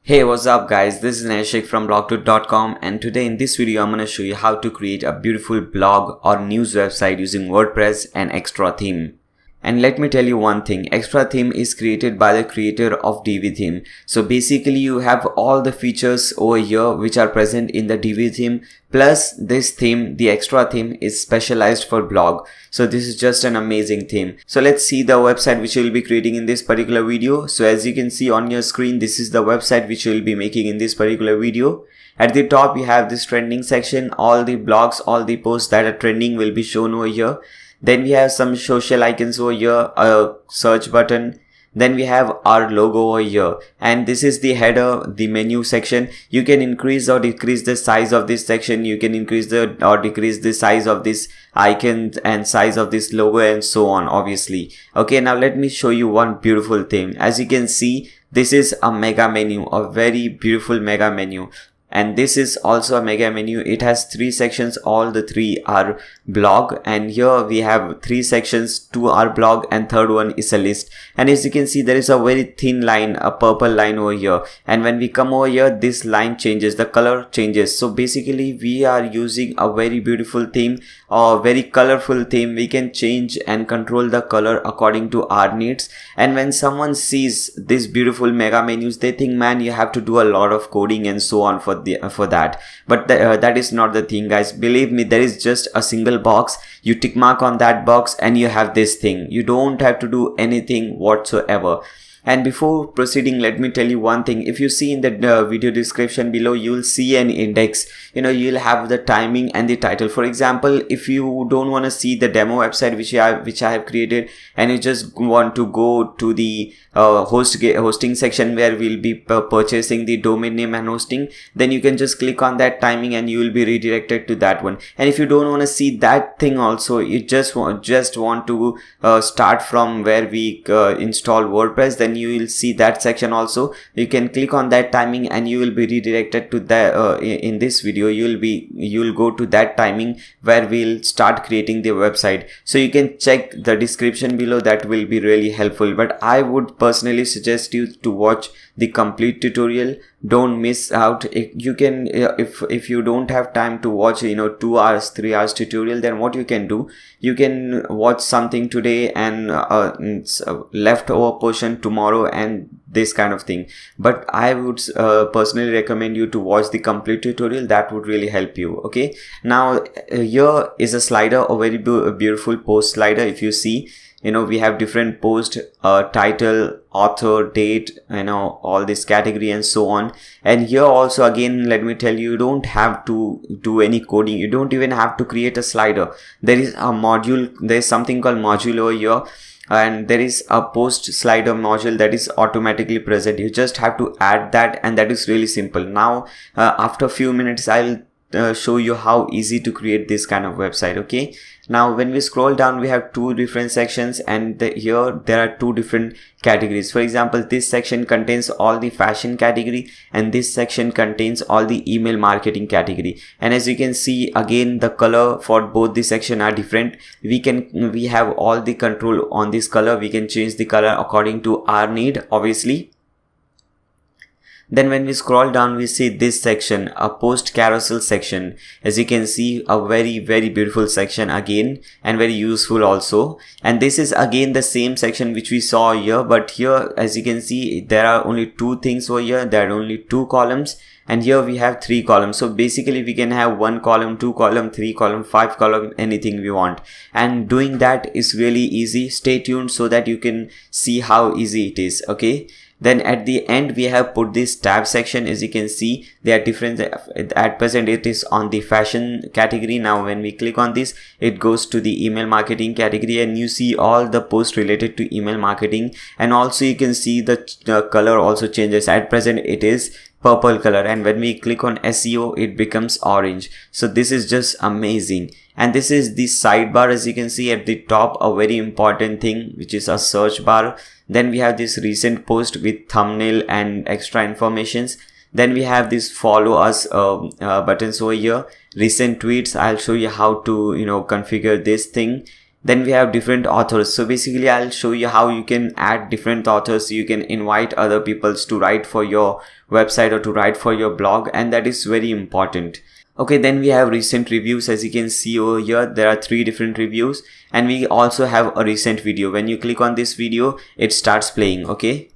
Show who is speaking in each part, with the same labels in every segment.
Speaker 1: Hey, what's up guys, this is Nashik from blogtoot.com, and today in this video I'm going to show you how to create a beautiful blog or news website using WordPress and Extra theme. And let me tell you one thing, Extra theme is created by the creator of DV theme. So basically you have all the features over here which are present in the DV theme, plus this theme, the Extra theme, is specialized for blog. So this is just an amazing theme. So let's see the website which we will be creating in this particular video. So as you can see on your screen, this is the website which we will be making in this particular video. At the top you have this trending section, all the blogs, all the posts that are trending will be shown over here. Then we have some social icons over here, a search button. Then we have our logo over here, and this is the header, the menu section. You can increase or decrease the size of this section. You can increase or decrease the size of this icon and size of this logo and so on, obviously. Okay, now let me show you one beautiful thing. As you can see, this is a mega menu, a very beautiful mega menu. And this is also a mega menu. It has 3 sections, all the 3 are blog, and here we have 3 sections, 2 are blog and third one is a list. And as you can see, there is a very thin line, a purple line over here, and when we come over here, this line changes, the color changes. So basically we are using a very beautiful theme or very colorful theme. We can change and control the color according to our needs, and when someone sees these beautiful mega menus, they think, man, you have to do a lot of coding and so on for that. But that is not the thing, guys. Believe me, there is just a single box. You tick mark on that box and you have this thing. You don't have to do anything whatsoever. And before proceeding, let me tell you one thing. If you see in the video description below, you will see an index. You'll have the timing and the title. For example, if you don't want to see the demo website which I have created, and you just want to go to the hosting section where we'll be purchasing the domain name and hosting, then you can just click on that timing and you will be redirected to that one. And if you don't want to see that thing also, you just want to start from where we install WordPress, then you will see that section also. You can click on that timing and you will be redirected to the in this video you'll go to that timing where we'll start creating the website. So you can check the description below, that will be really helpful. But I would personally suggest you to watch the complete tutorial. Don't miss out. You can if you don't have time to watch 2 hours 3 hours tutorial, then what you can do, you can watch something today and leftover portion tomorrow and this kind of thing. But I would personally recommend you to watch the complete tutorial. That would really help you. Okay, now here is a slider, a very beautiful post slider. If you see, we have different post, title, author, date, all this category and so on. And here also, again, let me tell you, you don't have to do any coding. You don't even have to create a slider. There is a module, there is something called module over here, and there is a post slider module that is automatically present. You just have to add that, and that is really simple. Now after a few minutes I'll show you how easy to create this kind of website. Okay, now when we scroll down, we have 2 different sections, and here there are 2 different categories. For example, this section contains all the fashion category, and this section contains all the email marketing category. And as you can see, again, the color for both the section are different. We have all the control on this color. We can change the color according to our need, obviously. Then when we scroll down, we see this section, a post carousel section. As you can see, a very beautiful section again, and very useful also. And this is again the same section which we saw here, but here, as you can see, there are only 2 things over here. There are only 2 columns, and here we have 3 columns. So basically we can have 1 column, 2 column, 3 column, 5 column, anything we want. And doing that is really easy. Stay tuned so that you can see how easy it is. Okay, then at the end we have put this tab section. As you can see, they are different. At present it is on the fashion category. Now when we click on this, it goes to the email marketing category, and you see all the posts related to email marketing. And also you can see the color also changes. At present it is purple color, and when we click on SEO, it becomes orange. So this is just amazing. And this is the sidebar. As you can see at the top, a very important thing, which is a search bar. Then we have this recent post with thumbnail and extra informations. Then we have this follow us buttons over here, recent tweets. I'll show you how to configure this thing. Then we have different authors. So basically I'll show you how you can add different authors. You can invite other people to write for your website or to write for your blog, and that is very important. Okay, then we have recent reviews. As you can see over here, there are 3 different reviews, and we also have a recent video. When you click on this video, it starts playing. Okay,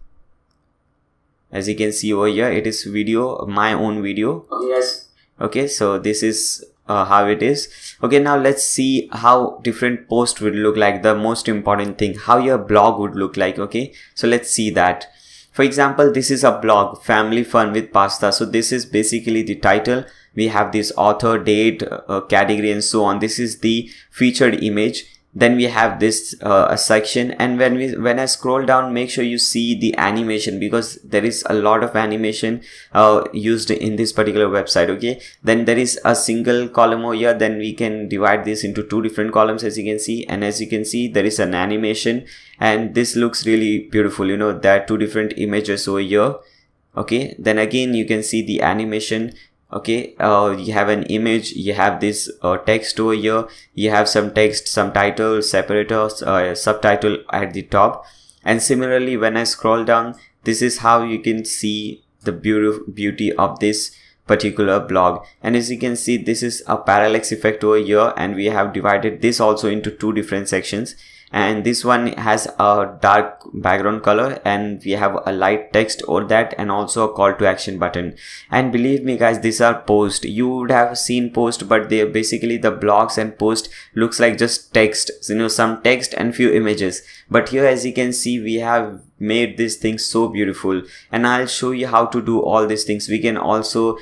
Speaker 1: as you can see over here, it is video, my own video. Yes. Okay, so this is how it is. Okay, now let's see how different posts would look like. The most important thing, how your blog would look like. Okay, so let's see that. For example, this is a blog, family fun with pasta. So this is basically the title. We have this author, date, category, and so on. This is the featured image. Then we have this a section, and when I scroll down, make sure you see the animation, because there is a lot of animation used in this particular website. Okay, then there is a single column over here. Then we can divide this into 2 different columns, as you can see, and as you can see, there is an animation, and this looks really beautiful. You know, there are 2 different images over here. Okay, then again you can see the animation. Okay, you have an image, you have this text over here, you have some text, some title, separators, subtitle at the top. And similarly, when I scroll down, this is how you can see the beauty of this particular blog. And as you can see, this is a parallax effect over here, and we have divided this also into 2 different sections. And this one has a dark background color, and we have a light text over that, and also a call to action button. And believe me guys, these are posts. You would have seen posts, but they are basically, the blogs and post looks like just text, you know, some text and few images. But here, as you can see, we have made this thing so beautiful, and I'll show you how to do all these things. We can also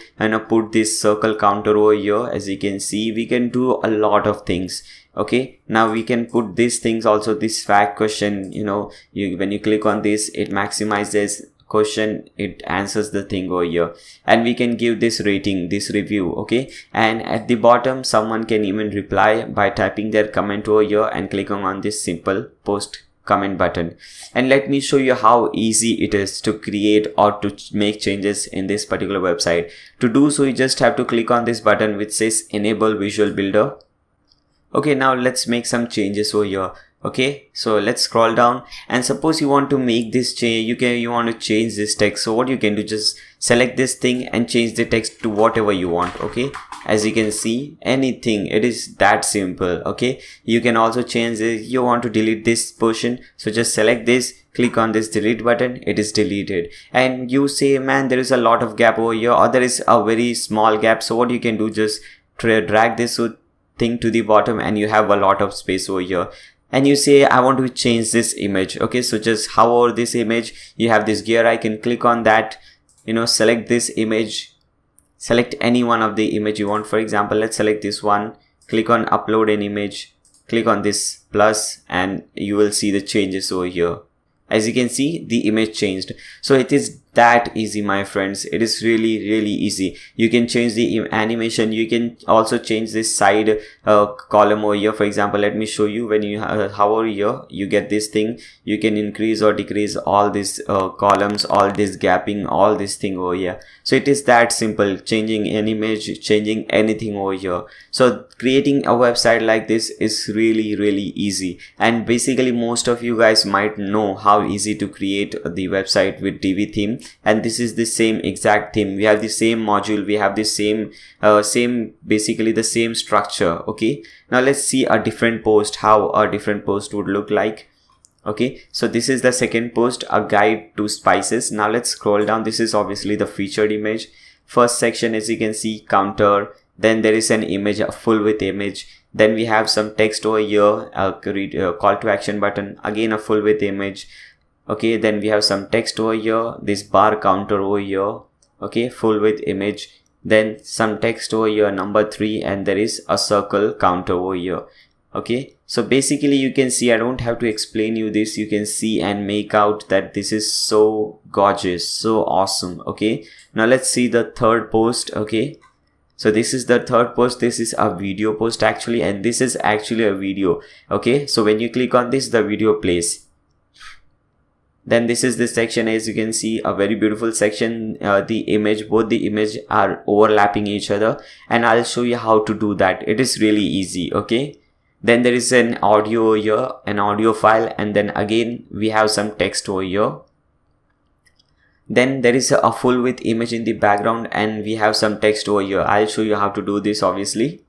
Speaker 1: put this circle counter over here. As you can see, we can do a lot of things. Okay, now we can put these things also, this fact question, you know, when you click on this, it maximizes question, it answers the thing over here, and we can give this rating, this review. Okay, and at the bottom, someone can even reply by typing their comment over here and clicking on this simple post comment button. And let me show you how easy it is to create or to make changes in this particular website. To do so, you just have to click on this button which says enable visual builder. Okay, now let's make some changes over here. Okay, so let's scroll down, and suppose you want to make this change, you want to change this text. So what you can do, just select this thing and change the text to whatever you want. Okay, as you can see, anything, it is that simple. Okay, you can also change this. You want to delete this portion, so just select this, click on this delete button, it is deleted. And you say, man, there is a lot of gap over here, or there is a very small gap. So what you can do, just drag this thing to the bottom, and you have a lot of space over here. And you say, I want to change this image. Okay, so just hover over this image, you have this gear icon, click on that, you know, select this image, select any one of the image you want. For example, let's select this one, click on upload an image, click on this plus, and you will see the changes over here. As you can see, the image changed. So it is that easy, my friends. It is really easy. You can change the animation. You can also change this side column over here. For example, let me show you. When you hover here, you get this thing. You can increase or decrease all these columns, all this gapping, all this thing over here. So it is that simple, changing an image, changing anything over here. So creating a website like this is really easy. And basically, most of you guys might know how easy to create the website with Divi theme. And this is the same exact theme. We have the same module, we have the same basically the same structure. Okay, now let's see a different post, how a different post would look like. Okay, so this is the second post, a guide to spices. Now let's scroll down. This is obviously the featured image. First section, as you can see, counter. Then there is an image, a full width image. Then we have some text over here, a call to action button, again a full width image. Okay, then we have some text over here, this bar counter over here. Okay, full width image. Then some text over here, number 3, and there is a circle counter over here. Okay, so basically you can see, I don't have to explain you this, you can see and make out that this is so gorgeous, so awesome. Okay, now let's see the third post. Okay, so this is the third post. This is a video post actually, and this is actually a video. Okay, so when you click on this, the video plays. Then this is this section. As you can see, a very beautiful section. The image, both the image are overlapping each other, and I'll show you how to do that. It is really easy. Okay, Then there is an audio over here, an audio file, and then again we have some text over here. Then there is a full width image in the background and we have some text over here. I'll show you how to do this obviously.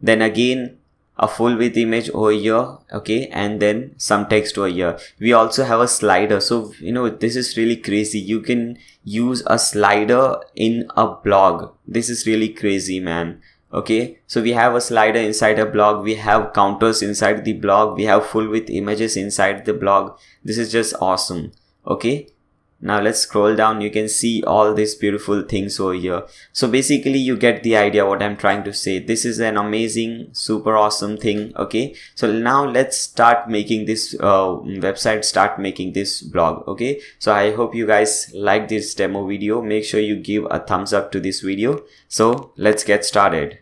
Speaker 1: Then again a full width image over here, okay, and then some text over here. We also have a slider. So this is really crazy. You can use a slider in a blog. This is really crazy, man. Okay, so we have a slider inside a blog, we have counters inside the blog, we have full width images inside the blog. This is just awesome. Okay, now let's scroll down. You can see all these beautiful things over here. So basically you get the idea what I'm trying to say. This is an amazing, super awesome thing. Okay, so now let's start making this website, start making this blog. Okay, so I hope you guys like this demo video. Make sure you give a thumbs up to this video. So let's get started.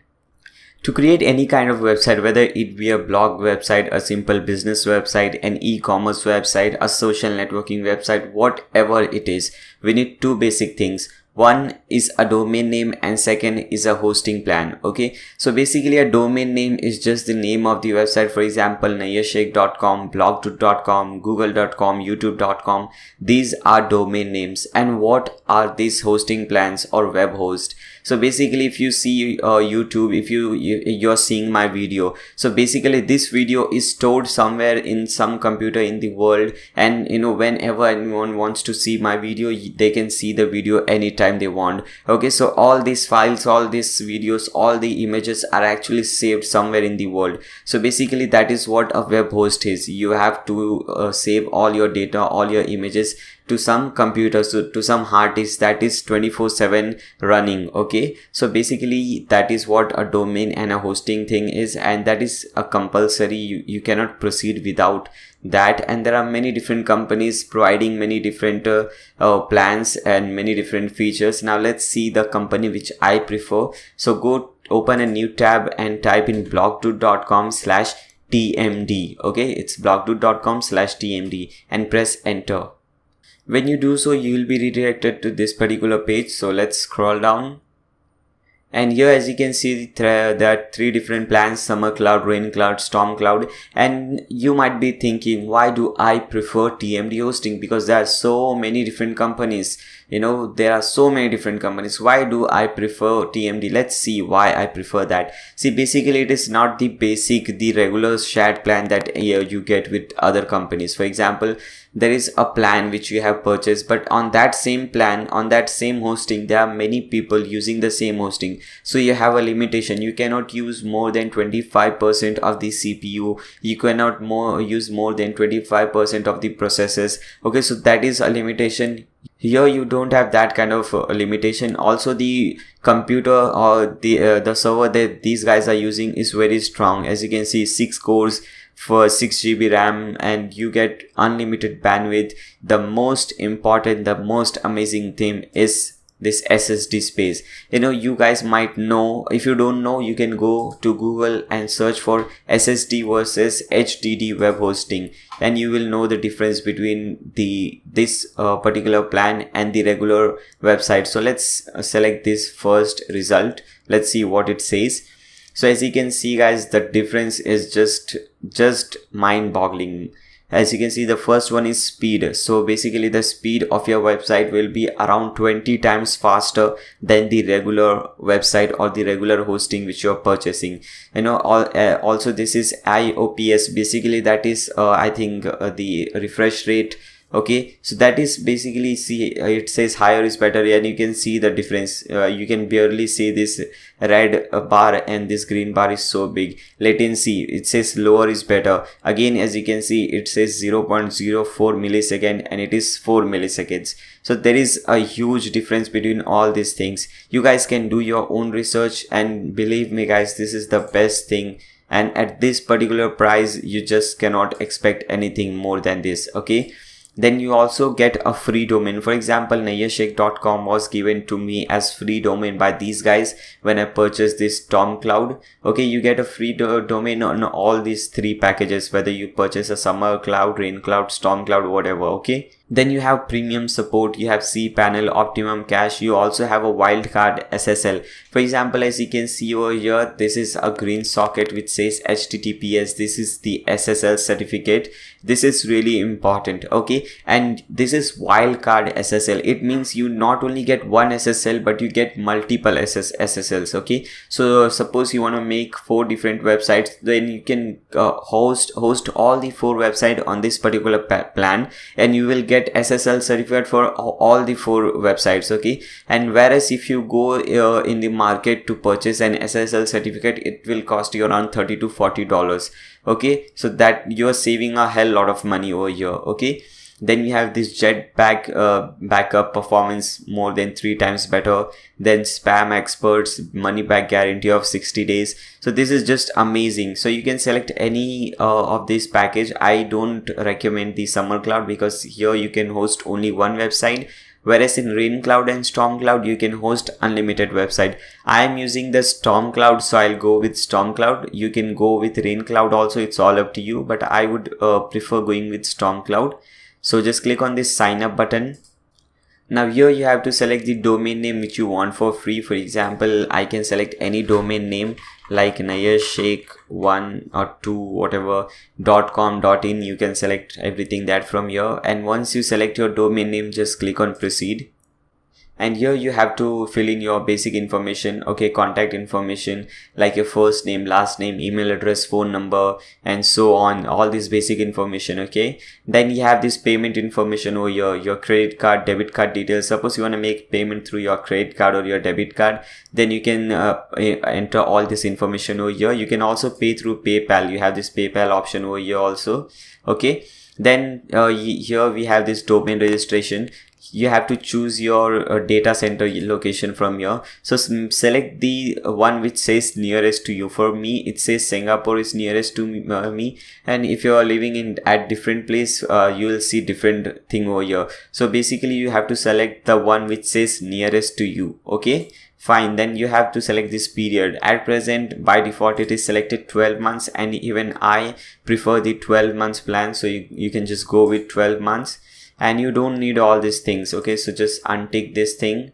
Speaker 1: To create any kind of website, whether it be a blog website, a simple business website, an e-commerce website, a social networking website, whatever it is, we need two basic things. One is a domain name and second is a hosting plan. Okay, so basically a domain name is just the name of the website. For example, nayyarsheikhh.com, blogto.com, google.com, youtube.com. These are domain names. And what are these hosting plans or web host? So basically if you see YouTube, if you're seeing my video, so basically this video is stored somewhere in some computer in the world, and whenever anyone wants to see my video, they can see the video anytime they want. Okay, so all these files, all these videos, all the images are actually saved somewhere in the world. So basically that is what a web host is. You have to save all your data, all your images to some computer, so to some hard disk that is 24/7 running. Okay, so basically that is what a domain and a hosting thing is, and that is a compulsory. You cannot proceed without that. And there are many different companies providing many different plans and many different features. Now let's see the company which I prefer. So go open a new tab and type in blogto.com/tmd. okay, it's blogto.com/tmd and press enter. When you do so, you will be redirected to this particular page. So let's scroll down. And here, as you can see, there are three different plans: summer cloud, rain cloud, storm cloud. And you might be thinking, why do I prefer TMD hosting? Because there are so many different companies. There are so many different companies. Why do I prefer TMD? Let's see why I prefer that. See, basically it is not the regular shared plan that you get with other companies. For example, there is a plan which you have purchased, but on that same plan, on that same hosting, there are many people using the same hosting. So you have a limitation. You cannot use more than 25% of the CPU. You cannot use more than 25% of the processors. Okay, so that is a limitation. Here you don't have that kind of limitation. Also, the computer or the server that these guys are using is very strong. As you can see, 6 cores for 6 GB RAM, and you get unlimited bandwidth. The most important, the most amazing thing is this SSD space. You guys might know. If you don't know, you can go to Google and search for SSD versus HDD web hosting, and you will know the difference between this particular plan and the regular website. So let's select this first result. Let's see what it says. So as you can see, guys, the difference is just mind-boggling. As you can see, the first one is speed. So basically the speed of your website will be around 20 times faster than the regular website or the regular hosting which you're purchasing. Also this is IOPS. Basically that is I think the refresh rate. Okay, so that is basically, see, it says higher is better, and you can see the difference. You can barely see this red bar, and this green bar is so big. Latency, it says lower is better. Again, as you can see, it says 0.04 millisecond and it is 4 milliseconds. So there is a huge difference between all these things. You guys can do your own research, and believe me guys, this is the best thing. And at this particular price, you just cannot expect anything more than this. Okay, then you also get a free domain. For example, nayyarsheikhh.com was given to me as free domain by these guys when I purchased this Storm Cloud. Okay, you get a free domain on all these 3 packages, whether you purchase a summer cloud, rain cloud, storm cloud, whatever. Okay, Then you have premium support, you have cPanel, optimum cache, you also have a wildcard SSL. For example, as you can see over here, this is a green socket which says HTTPS. This is the SSL certificate. This is really important, okay? And this is wildcard SSL. It means you not only get one SSL, but you get multiple SSLs, okay? So suppose you want to make 4 different websites, then you can host all the 4 websites on this particular plan, and you will get SSL certificate for all the 4 websites, okay? And whereas if you go in the market to purchase an SSL certificate, it will cost you around $30 to $40, okay? So that you're saving a hell lot of money over here, okay? Then you have this Jetpack backup performance more than 3 times better. Then spam experts, money back guarantee of 60 days. So this is just amazing. So you can select any of this package. I don't recommend the Summer Cloud because here you can host only one website. Whereas in Rain Cloud and Storm Cloud, you can host unlimited website. I am using the Storm Cloud, so I'll go with Storm Cloud. You can go with Rain Cloud also. It's all up to you, but I would prefer going with Storm Cloud. So just click on this sign up button. Now here you have to select the domain name which you want for free. For example, I can select any domain name like nayashake1 or 2 whatever .com .in. You can select everything that from here, and once you select your domain name, just click on proceed. And here you have to fill in your basic information, okay? Contact information like your first name, last name, email address, phone number, and so on, all this basic information, okay? Then you have this payment information over here, your credit card, debit card details. Suppose you want to make payment through your credit card or your debit card, then you can enter all this information over here. You can also pay through PayPal. You have this PayPal option over here also, okay? Then here we have this domain registration. You have to choose your data center location from here. So select the one which says nearest to you. For me, it says Singapore is nearest to me. And if you are living in at different place, you will see different thing over here. So basically you have to select the one which says nearest to you, okay? Fine, then you have to select this period. At present, by default, it is selected 12 months, and even I prefer the 12 months plan. So you can just go with 12 months. And you don't need all these things, okay? So just untick this thing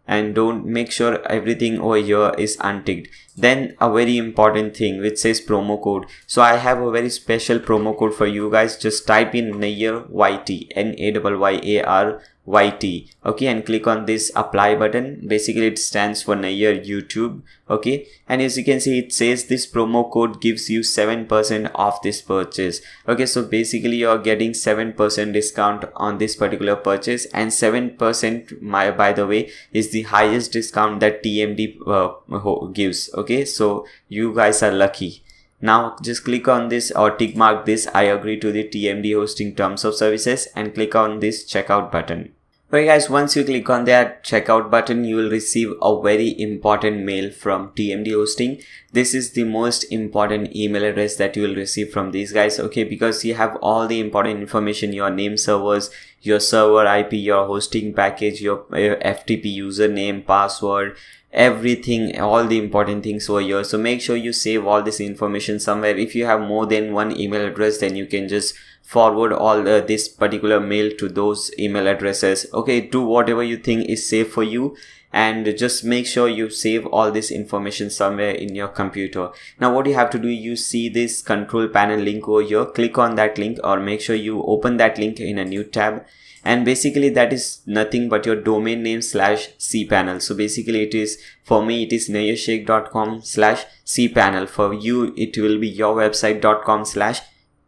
Speaker 1: and don't make sure everything over here is unticked. Then a very important thing which says promo code. So I have a very special promo code for you guys. Just type in Nayyar YT, Nayyar YT, okay, and click on this apply button. Basically it stands for Nayyar YouTube, okay? And as you can see, it says this promo code gives you 7% off this purchase, okay? So basically you're getting 7% discount on this particular purchase, and 7% by the way is the highest discount that TMD gives, okay? So you guys are lucky. Now just click on this or tick mark this I agree to the TMD hosting terms of services and click on this checkout button. Okay guys, once you click on that checkout button, you will receive a very important mail from TMD hosting. This is the most important email address that you will receive from these guys, okay? Because you have all the important information, your name servers, your server IP, your hosting package, your FTP username, password, everything, all the important things over here. So make sure you save all this information somewhere. If you have more than one email address, then you can just forward all this particular mail to those email addresses, okay? Do whatever you think is safe for you, and just make sure you save all this information somewhere in your computer. Now what you have to do, you see this control panel link over here, click on that link, or make sure you open that link in a new tab. And basically that is nothing but your domain name / cPanel. So basically it is, for me it is nayashake.com / cPanel. For you it will be your website.com /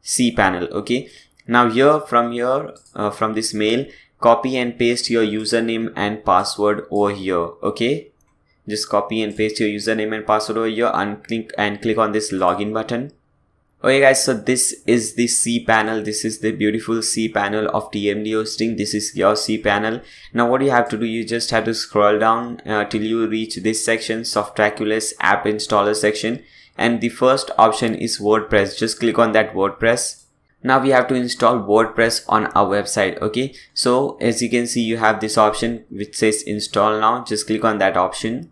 Speaker 1: cPanel, okay? Now here from this mail, copy and paste your username and password over here, okay? Just copy and paste your username and password over here and click on this login button. Okay guys, so this is the cPanel. This is the beautiful cPanel of TMD hosting. This is your cPanel. Now what you have to do, you just have to scroll down till you reach this section, Softaculous app installer section, and the first option is WordPress. Just click on that WordPress. Now we have to install WordPress on our website, okay? So as you can see, you have this option which says install now. Just click on that option.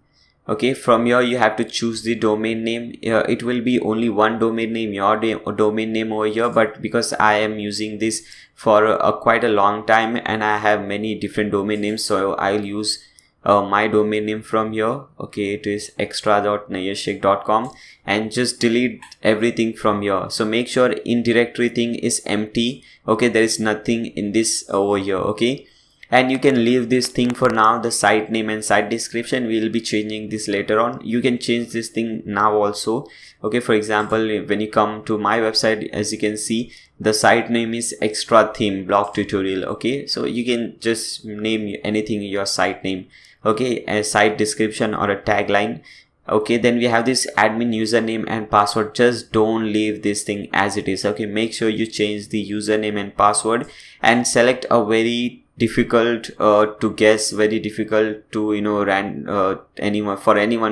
Speaker 1: Okay, from here you have to choose the domain name. It will be only one domain name, your domain name over here, but because I am using this for quite a long time and I have many different domain names, so I'll use my domain name from here. Okay, it is extra.nayashik.com, and just delete everything from here. So make sure in directory thing is empty. Okay, there is nothing in this over here. Okay, and you can leave this thing for now. The site name and site description, we will be changing this later on. You can change this thing now also. Okay, for example, when you come to my website, as you can see, the site name is extra theme blog tutorial. Okay, so you can just name anything your site name. Okay, a site description or a tagline. Okay, then we have this admin username and password. Just don't leave this thing as it is. Okay, make sure you change the username and password and select a very difficult to guess, very difficult to anyone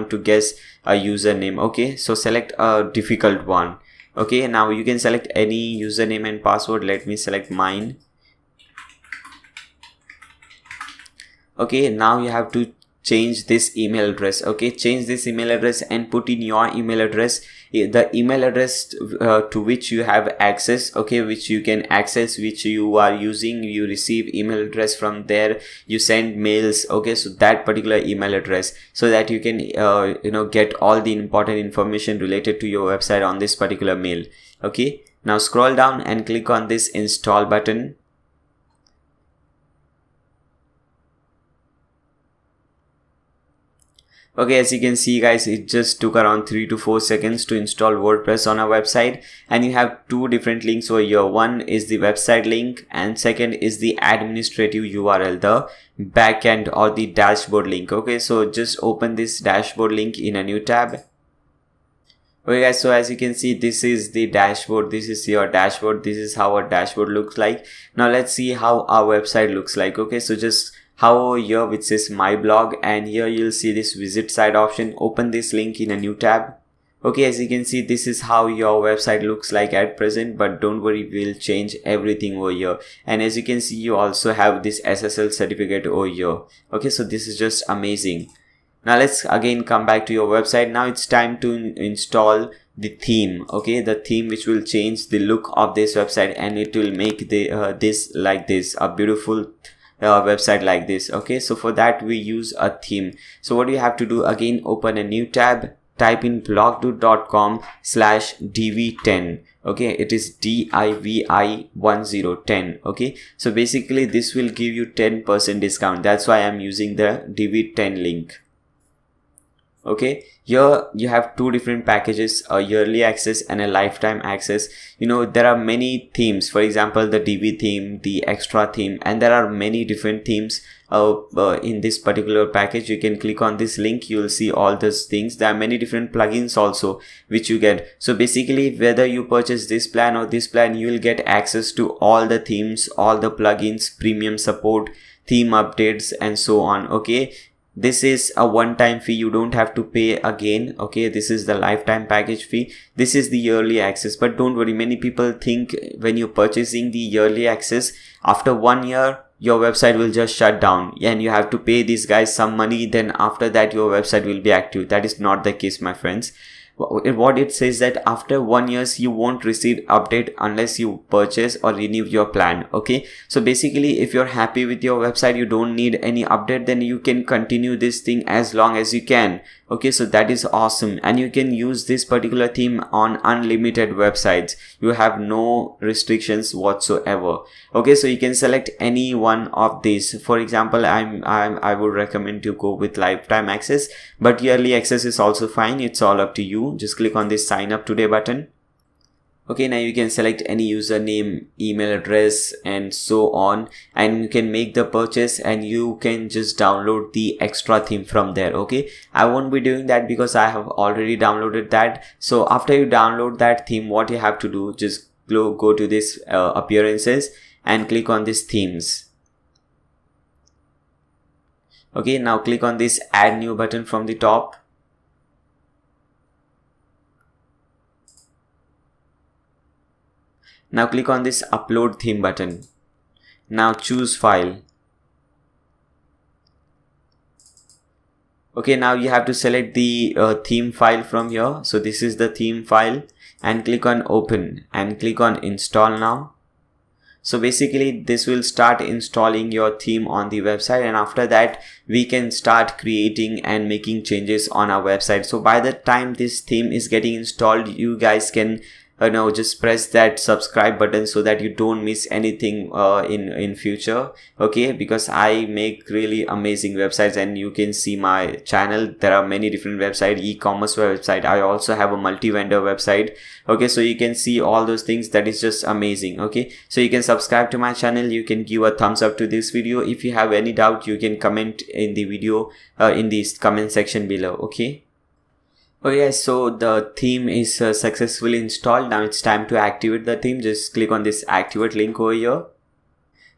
Speaker 1: to guess a username. Okay, so select a difficult one. Okay, now you can select any username and password. Let me select mine. Okay, now you have to change this email address. Okay, change this email address and put in your email address, the email address to which you have access. Okay, which you can access, which you are using, you receive email address from there, you send mails. Okay, so that particular email address, so that you can get all the important information related to your website on this particular mail. Okay, now scroll down and click on this install button. Okay, as you can see guys, it just took around 3 to 4 seconds to install WordPress on our website, and you have two different links over here. One is the website link and second is the administrative URL, the backend or the dashboard link. Okay, so just open this dashboard link in a new tab. Okay guys, so as you can see, this is the dashboard. This is your dashboard. This is how our dashboard looks like. Now let's see how our website looks like. Okay, so just hover here which says my blog, and here you'll see this visit site option. Open this link in a new tab. Okay, as you can see, this is how your website looks like at present, but don't worry, we'll change everything over here. And as you can see, you also have this SSL certificate over here. Okay, so this is just amazing. Now let's again come back to your website. Now it's time to install the theme. Okay, the theme which will change the look of this website, and it will make the this like this, a beautiful website like this. Okay, so for that we use a theme. So what you have to do, again open a new tab, type in blogdude.com/dv10. okay, it is DIVI1010. okay, so basically this will give you 10% discount. That's why I'm using the dv10 link. Okay, here you have two different packages, a yearly access and a lifetime access. There are many themes, for example the DV theme, the extra theme, and there are many different themes in this particular package. You can click on this link, you will see all those things. There are many different plugins also which you get. So basically, whether you purchase this plan or this plan, you will get access to all the themes, all the plugins, premium support, theme updates, and so on. Okay, this is a one-time fee, you don't have to pay again. Okay, this is the lifetime package fee. This is the yearly access, but don't worry, many people think when you're purchasing the yearly access, after 1 year your website will just shut down and you have to pay these guys some money, then after that your website will be active. That is not the case, my friends. What it says that after 1 year you won't receive update unless you purchase or renew your plan. Okay, so basically if you're happy with your website, you don't need any update, then you can continue this thing as long as you can. Okay, so that is awesome, and you can use this particular theme on unlimited websites. You have no restrictions whatsoever. Okay, so you can select any one of these. For example, I would recommend to go with lifetime access, but yearly access is also fine. It's all up to you. Just click on this sign up today button. Okay, now you can select any username, email address, and so on, and you can make the purchase, and you can just download the extra theme from there. Okay, I won't be doing that because I have already downloaded that. So after you download that theme, what you have to do, just go to this appearances and click on this themes. Okay, now click on this add new button from the top. Now click on this upload theme button. Now choose file. Okay, now you have to select the theme file from here. So this is the theme file, and click on open and click on install now. So basically this will start installing your theme on the website, and after that we can start creating and making changes on our website. So by the time this theme is getting installed, you guys can just press that subscribe button so that you don't miss anything in future. Okay, because I make really amazing websites, and you can see my channel, there are many different website, e-commerce website, I also have a multi-vendor website. Okay, so you can see all those things, that is just amazing. Okay, so you can subscribe to my channel, you can give a thumbs up to this video. If you have any doubt, you can comment in the video in the comment section below. Okay. Okay, so the theme is successfully installed. Now it's time to activate the theme. Just click on this activate link over here.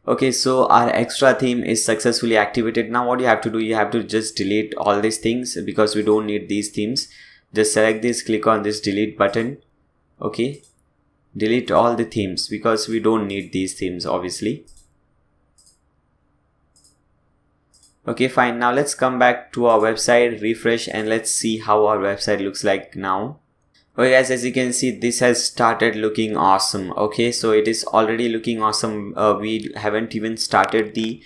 Speaker 1: Okay, so our extra theme is successfully activated. Now what you have to do, you have to just delete all these things because we don't need these themes. Just select this, click on this delete button. Okay, delete all the themes because we don't need these themes obviously. Okay, fine. Now let's come back to our website, refresh, and let's see how our website looks like now. Okay guys, as you can see, this has started looking awesome. Okay, so it is already looking awesome. We haven't even started the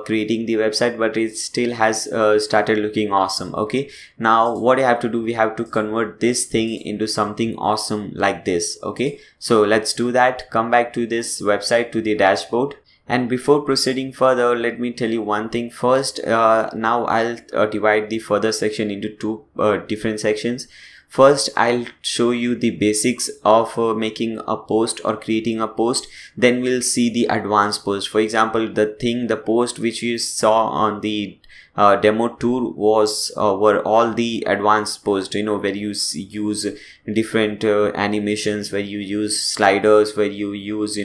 Speaker 1: creating the website, but it still has started looking awesome. Okay, now what you have to do, we have to convert this thing into something awesome like this. Okay, so let's do that. Come back to this website, to the dashboard. And before proceeding further, let me tell you one thing first. Now I'll divide the further section into two different sections. First, I'll show you the basics of making a post or creating a post. Then we'll see the advanced post. For example, the post which you saw on the demo tour were all the advanced posts, where you use different animations, where you use sliders, where you use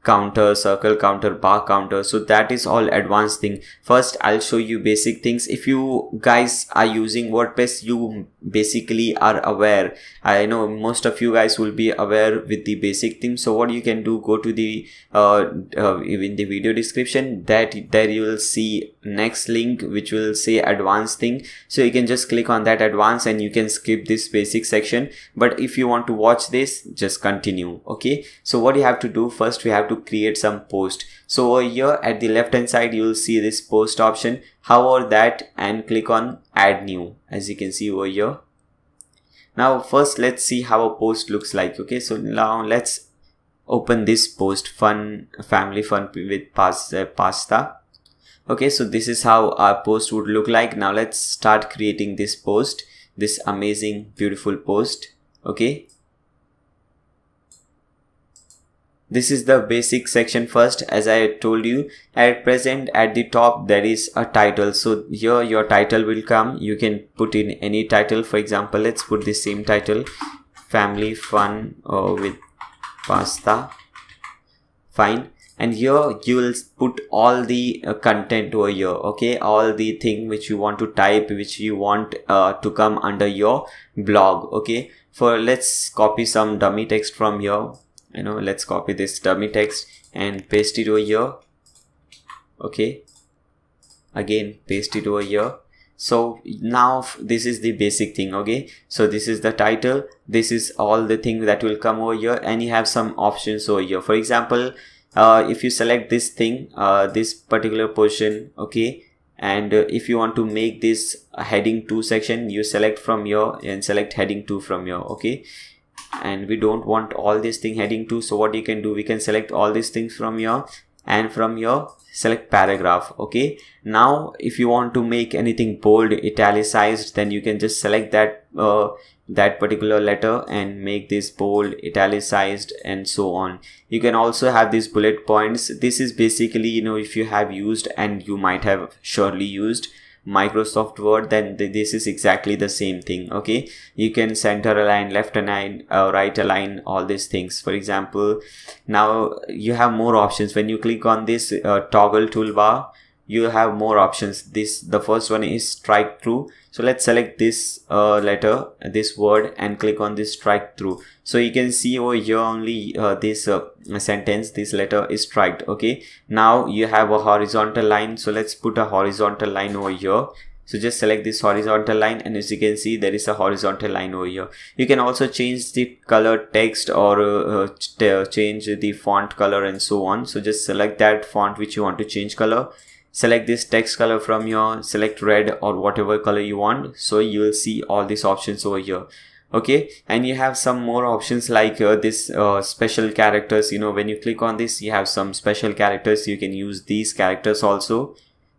Speaker 1: counter, circle counter, bar counter. So that is all advanced thing. First I'll show you basic things. If you guys are using WordPress, you basically are aware. I know most of you guys will be aware with the basic things. So what you can do, go to the in the video description, that there you will see next link which will say advanced thing. So you can just click on that advanced and you can skip this basic section. But if you want to watch this, just continue. Okay, so what you have to do, first we have to create some post. So over here at the left hand side, you will see this post option. Hover that and click on add new, as you can see over here. Now first let's see how a post looks like. Okay, so now let's open this post, family fun with pasta. Okay, so this is how our post would look like. Now let's start creating this post, this amazing beautiful post. Okay, this is the basic section. First, as I told you, at present at the top there is a title. So here your title will come. You can put in any title. For example, let's put the same title, family fun with pasta. Fine. And here you will put all the content over here. Okay, all the thing which you want to type, which you want to come under your blog. Okay, let's copy some dummy text from here. Let's copy this dummy text and paste it over here. Okay, again paste it over here. So now this is the basic thing. Okay, so this is the title, this is all the thing that will come over here, and you have some options over here. For example, if you select this thing, this particular portion, okay, and if you want to make this a heading 2 section, you select from here and select heading 2 from here. Okay, and we don't want all this thing heading 2, so what you can do, we can select all these things from here, and from here select paragraph. Okay, now if you want to make anything bold, italicized, then you can just select that particular letter and make this bold, italicized, and so on. You can also have these bullet points. This is basically, if you have used, and you might have surely used, Microsoft Word, then this is exactly the same thing. Okay, you can center align, left align, right align, all these things. For example, now you have more options. When you click on this toggle toolbar, you have more options. The first one is strike through. So let's select this letter, this word, and click on this strike through. So you can see over here only this sentence, this letter is striked. Okay, now you have a horizontal line. So let's put a horizontal line over here. So just select this horizontal line, and as you can see, there is a horizontal line over here. You can also change the color text or change the font color and so on. So just select that font which you want to change color. Select this text color from here, select red or whatever color you want. So you will see all these options over here. Okay, and you have some more options like this special characters. When you click on this, you have some special characters. You can use these characters also.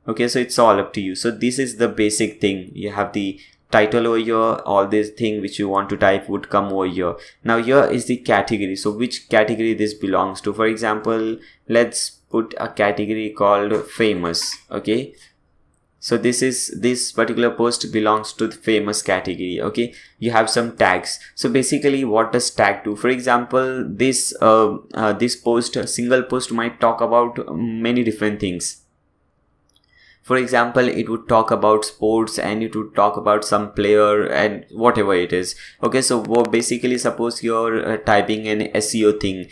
Speaker 1: Okay, so it's all up to you. So this is the basic thing. You have the title over here. All this thing which you want to type would come over here. Now here is the category. So which category this belongs to? For example, let's put a category called famous. Okay, so this particular post belongs to the famous category. Okay, you have some tags. So basically, what does tag do? For example, this post, a single post, might talk about many different things. For example, it would talk about sports, and it would talk about some player and whatever it is. Okay, so basically, suppose you're typing an SEO thing,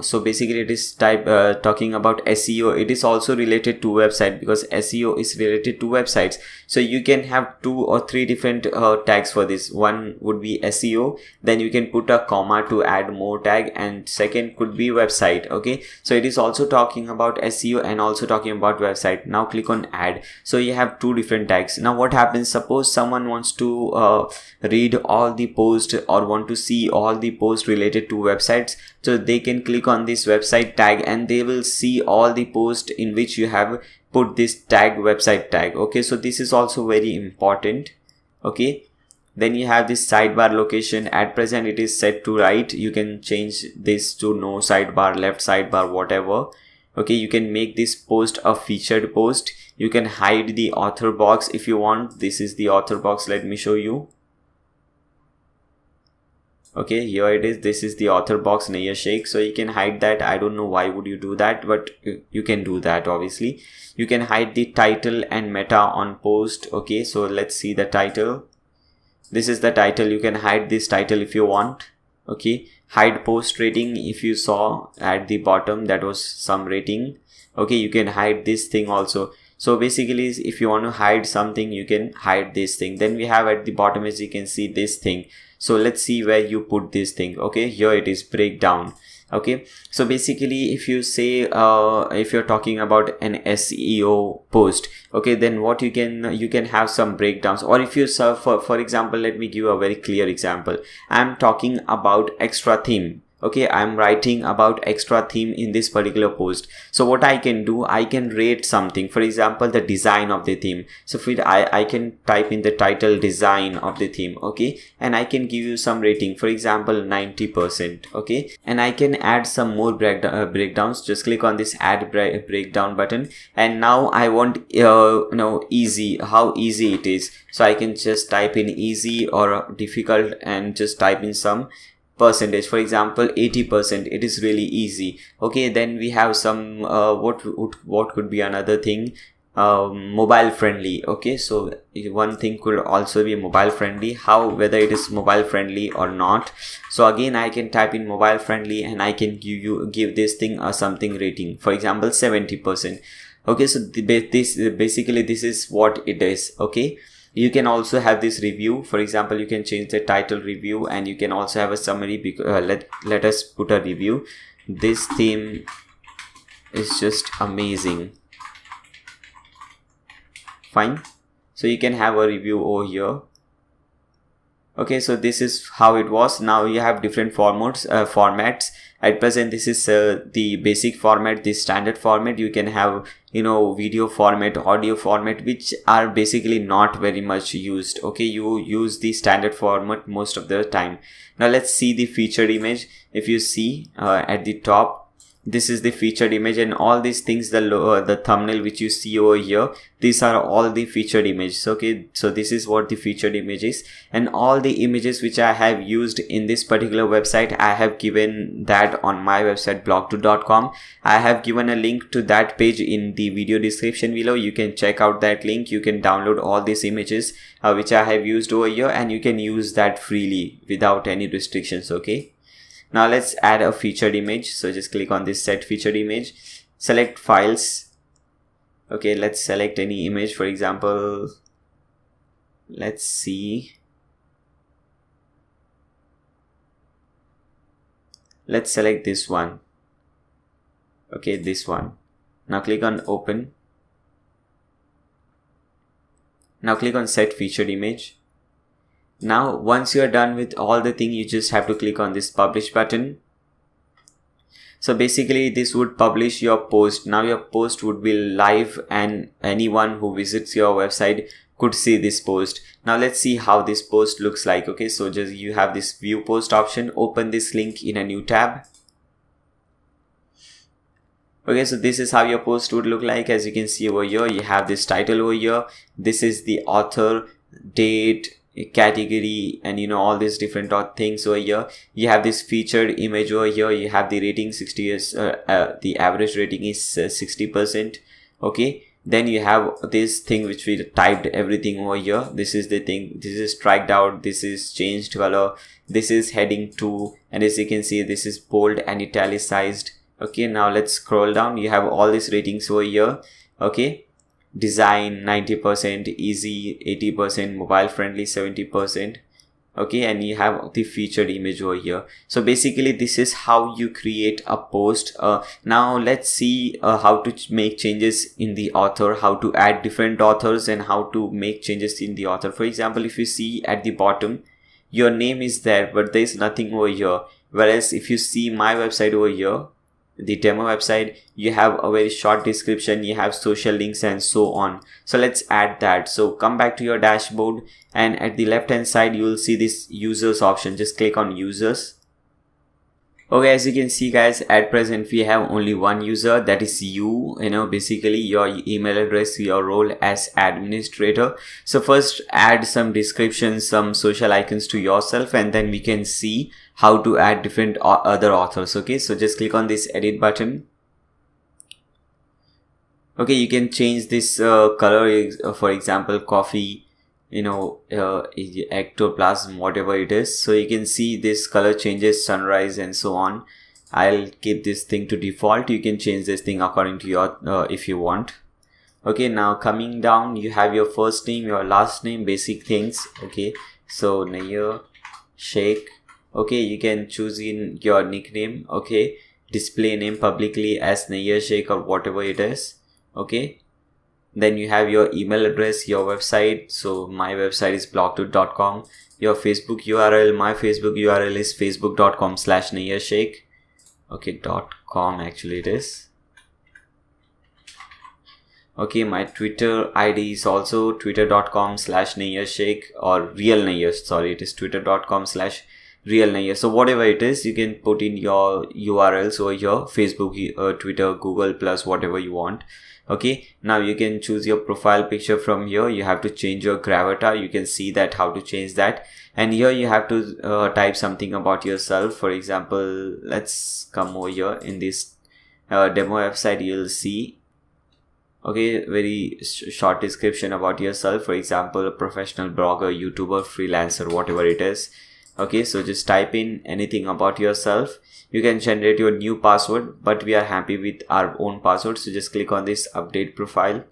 Speaker 1: so basically it is talking about SEO. It is also related to website, because SEO is related to websites. So you can have 2 or 3 different tags for this. One would be SEO, then you can put a comma to add more tag, and second could be website. Okay, so it is also talking about SEO and also talking about website. Now click on add. So you have 2 different tags. Now what happens, suppose someone wants to read all the posts or want to see all the posts related to websites, so they can click on this website tag, and they will see all the posts in which you have put this tag, website tag. Okay, so this is also very important. Okay, then you have this sidebar location. At present it is set to right. You can change this to no sidebar, left sidebar, whatever. Okay, you can make this post a featured post. You can hide the author box if you want. This is the author box. Let me show you. Okay, here it is. This is the author box, Naya Sheikh. So you can hide that. I don't know why would you do that, but you can do that. Obviously, you can hide the title and meta on post. Okay, so let's see the title. This is the title. You can hide this title if you want. Okay, hide post rating. If you saw at the bottom, that was some rating. Okay, you can hide this thing also. So basically, if you want to hide something, you can hide this thing. Then we have at the bottom, as you can see, this thing. So let's see where you put this thing. Okay, here it is, breakdown. Okay, so basically, if you say if you're talking about an SEO post, okay, then what you can have some breakdowns. Or if you serve for example, let me give a very clear example. I'm talking about extra theme. Okay, I'm writing about extra theme in this particular post. So what I can do, I can rate something. For example, the design of the theme. So I can type in the title, design of the theme. Okay, and I can give you some rating. For example, 90%. Okay, and I can add some more breakdowns. Just click on this add breakdown button, and now I want easy, how easy it is. So I can just type in easy or difficult and just type in some percentage. For example, 80%. It is really easy. Okay, then we have some what could be another thing, mobile friendly. Okay, so one thing could also be mobile friendly. Whether it is mobile friendly or not. So again, I can type in mobile friendly, and I can give this thing a something rating. For example, 70%. Okay, so basically this is what it is. Okay, you can also have this review. For example, you can change the title review, and you can also have a summary. Let us put a review. This theme is just amazing. Fine. So you can have a review over here. Okay, so this is how it was. Now you have different formats. At present, this is the basic format, the standard format. You can have video format, audio format, which are basically not very much used. Okay, you use the standard format most of the time. Now let's see the featured image. If you see at the top, this is the featured image, and all these things, the thumbnail which you see over here, these are all the featured images. Okay, so this is what the featured image is, and all the images which I have used in this particular website, I have given that on my website blog2.com. I have given a link to that page in the video description below. You can check out that link. You can download all these images which I have used over here, and you can use that freely without any restrictions. Okay, now let's add a featured image. So just click on this set featured image, select files. Okay, let's select any image. For example, Let's see. Let's select this one. Okay, this one. Now click on open. Now click on set featured image. Now once you are done with all the thing, you just have to click on this publish button. So basically this would publish your post. Now your post would be live and anyone who visits your website could see this post. Now let's see how this post looks like. Okay, so just you have this view post option. Open this link in a new tab. Okay, so this is how your post would look like. As you can see over here, you have this title over here. This is the author, date, category, and all these different things over here. You have this featured image over here. You have the rating 60 is the average rating is 60%. Okay, then you have this thing which we typed everything over here. This is the thing. This is striked out. This is changed color. This is heading 2, and as you can see, this is bold and italicized. Okay, now let's scroll down. You have all these ratings over here. Okay, design 90%, easy 80%, mobile friendly 70%. Okay, and you have the featured image over here. So basically this is how you create a post. Now let's see how to make changes in the author, how to add different authors, and how to make changes in the author. For example, if you see at the bottom, your name is there, but there is nothing over here. Whereas if you see my website over here, the demo website, you have a very short description, you have social links and so on. So let's add that. So come back to your dashboard, and at the left hand side you will see this users option. Just click on users. Okay, as you can see guys, at present we have only one user, that is you. Basically your email address, your role as administrator. So first add some description, some social icons to yourself, and then we can see how to add different other authors. Okay, so just click on this edit button. Okay, you can change this color, for example coffee, ectoplasm, whatever it is. So you can see this color changes, sunrise and so on. I'll keep this thing to default. You can change this thing according to your if you want. Okay, now coming down, you have your first name, your last name, basic things. Okay, so Nayyar Sheikh. Okay, you can choose in your nickname. Okay, display name publicly as Nayyar Sheikh or whatever it is. Okay, then you have your email address, your website. So my website is blogtoot.com. Your Facebook URL, my Facebook URL is facebook.com/Nayyar Sheikh. Okay, .com actually it is. Okay, my Twitter ID is also twitter.com/Nayyar Sheikh, or real Nayyar, sorry, it is twitter.com/real Nayyar. So whatever it is, you can put in your URLs over here, Facebook, Twitter, Google Plus, whatever you want. Okay, now you can choose your profile picture from here. You have to change your gravatar. You can see that how to change that, and here you have to type something about yourself. For example, let's come over here in this demo website. You'll see, okay, very short description about yourself. For example, a professional blogger, YouTuber, freelancer, whatever it is. Okay, so just type in anything about yourself. You can generate your new password, but we are happy with our own password, so just click on this update profile.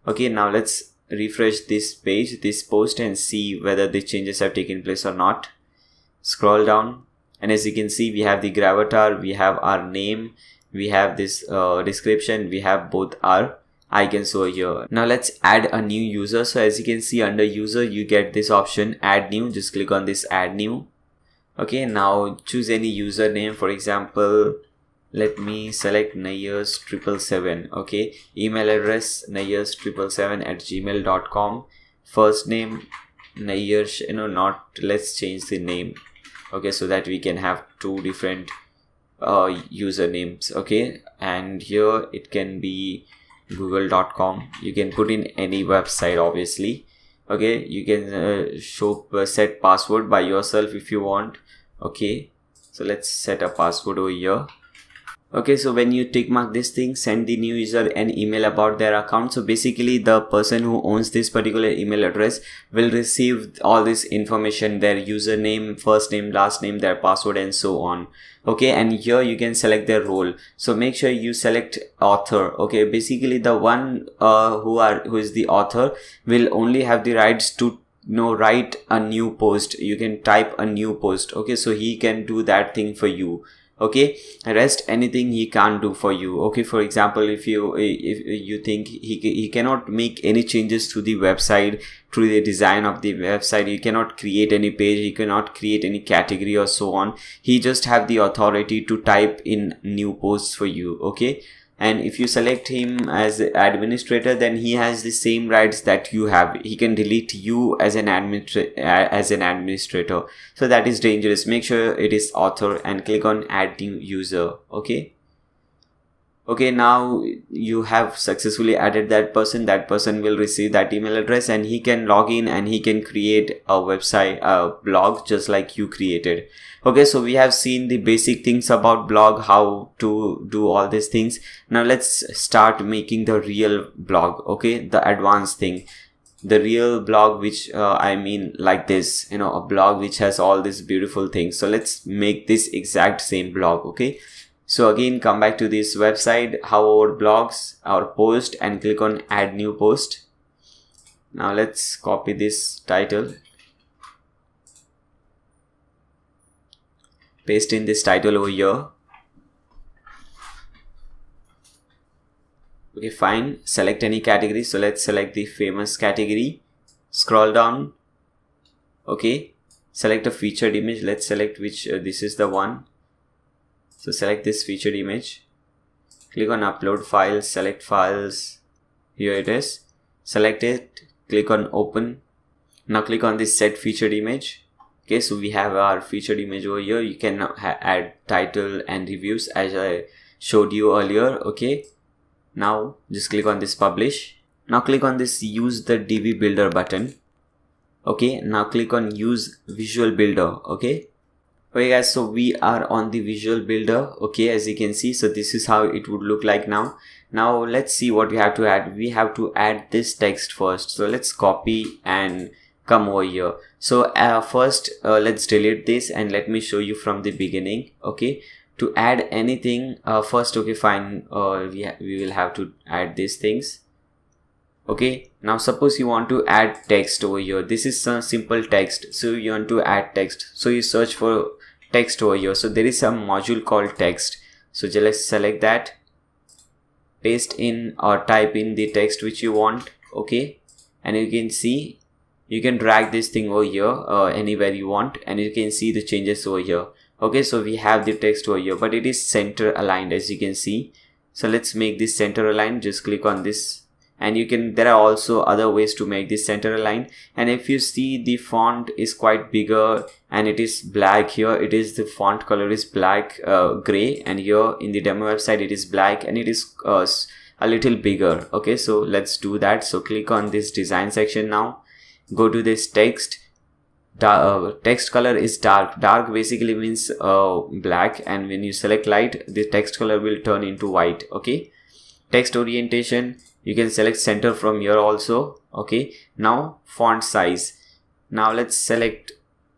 Speaker 1: Okay, now let's refresh this page, this post, and see whether the changes have taken place or not. Scroll down, and as you can see, we have the gravatar, we have our name, we have this description, we have both our icons over here. Now let's add a new user. So as you can see, under user you get this option, add new. Just click on this add new. Okay, now choose any username. For example, let me select Nayyars777. Okay, email address Nayyars777@gmail.com. First name Nayyar, let's change the name. Okay, so that we can have two different usernames. Okay, and here it can be google.com. you can put in any website, obviously. Okay, you can set password by yourself if you want. Okay, so let's set a password over here. Okay, so when you tick mark this thing, send the new user an email about their account. So basically the person who owns this particular email address will receive all this information, their username, first name, last name, their password, and so on. Okay, and here you can select their role. So make sure you select author. Okay, basically the one who is the author will only have the rights to write a new post, you can type a new post. Okay, so he can do that thing for you. Okay, rest anything he can't do for you. Okay, for example, if you think he cannot make any changes to the website, to the design of the website, you cannot create any page, you cannot create any category or so on. He just have the authority to type in new posts for you. Okay, and if you select him as administrator, then he has the same rights that you have. He can delete you as an administrator. So that is dangerous. Make sure it is author and click on add new user. Okay, now you have successfully added that person. That person will receive that email address and he can log in and he can create a website, a blog, just like you created. Okay, so we have seen the basic things about blog, how to do all these things. Now let's start making the real blog. Okay, the advanced thing, the real blog, which I mean like this, a blog which has all these beautiful things. So let's make this exact same blog. Okay, so again, come back to this website, our blogs, our post, and click on add new post. Now let's copy this title, paste in this title over here. Okay, fine. Select any category. So let's select the famous category. Scroll down. Okay, select a featured image. Let's select which this is the one. So select this featured image, click on upload files, select files, here it is, select it, click on open. Now click on this set featured image. Okay, so we have our featured image over here. You can add title and reviews as I showed you earlier. Okay, now just click on this publish. Now click on this use the DV builder button. Okay, now click on use visual builder. Okay guys, so we are on the visual builder. Okay, as you can see, so this is how it would look like now. Now let's see what we have to add. We have to add this text first. So let's copy and come over here. So first let's delete this and let me show you from the beginning. Okay, to add anything first, okay, fine, we will have to add these things. Okay, now suppose you want to add text over here. This is some simple text, so you want to add text, so you search for text over here. So there is some module called text, so just select that, paste in or type in the text which you want. Okay, and you can see you can drag this thing over here anywhere you want, and you can see the changes over here. Okay, so we have the text over here, but it is center aligned, as you can see. So let's make this center aligned. Just click on this, and there are also other ways to make this center aligned. And if you see, the font is quite bigger and it is black. Here it is, the font color is black, gray, and here in the demo website it is black and it is a little bigger. Okay, so let's do that. So click on this design section. Now go to this text. Text color is dark. Dark basically means black, and when you select light, the text color will turn into white. Okay, text orientation, you can select center from here also. Okay, now font size, now let's select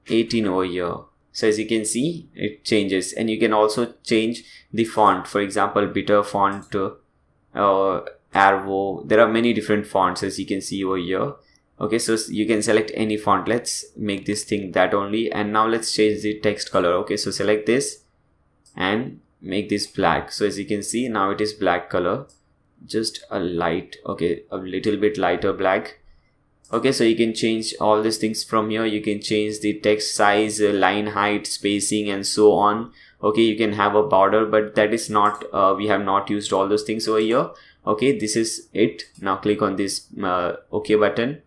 Speaker 1: 18 over here. So as you can see, it changes, and you can also change the font. For example, bitter font, Arvo, there are many different fonts as you can see over here. Okay, so you can select any font. Let's make this thing that only, and now let's change the text color. Okay, so select this and make this black. So as you can see, now it is black color, just a light, okay, a little bit lighter black. Okay, so you can change all these things from here. You can change the text size, line height, spacing, and so on. Okay, you can have a border, but that is not, we have not used all those things over here. Okay, this is it. Now click on this OK button.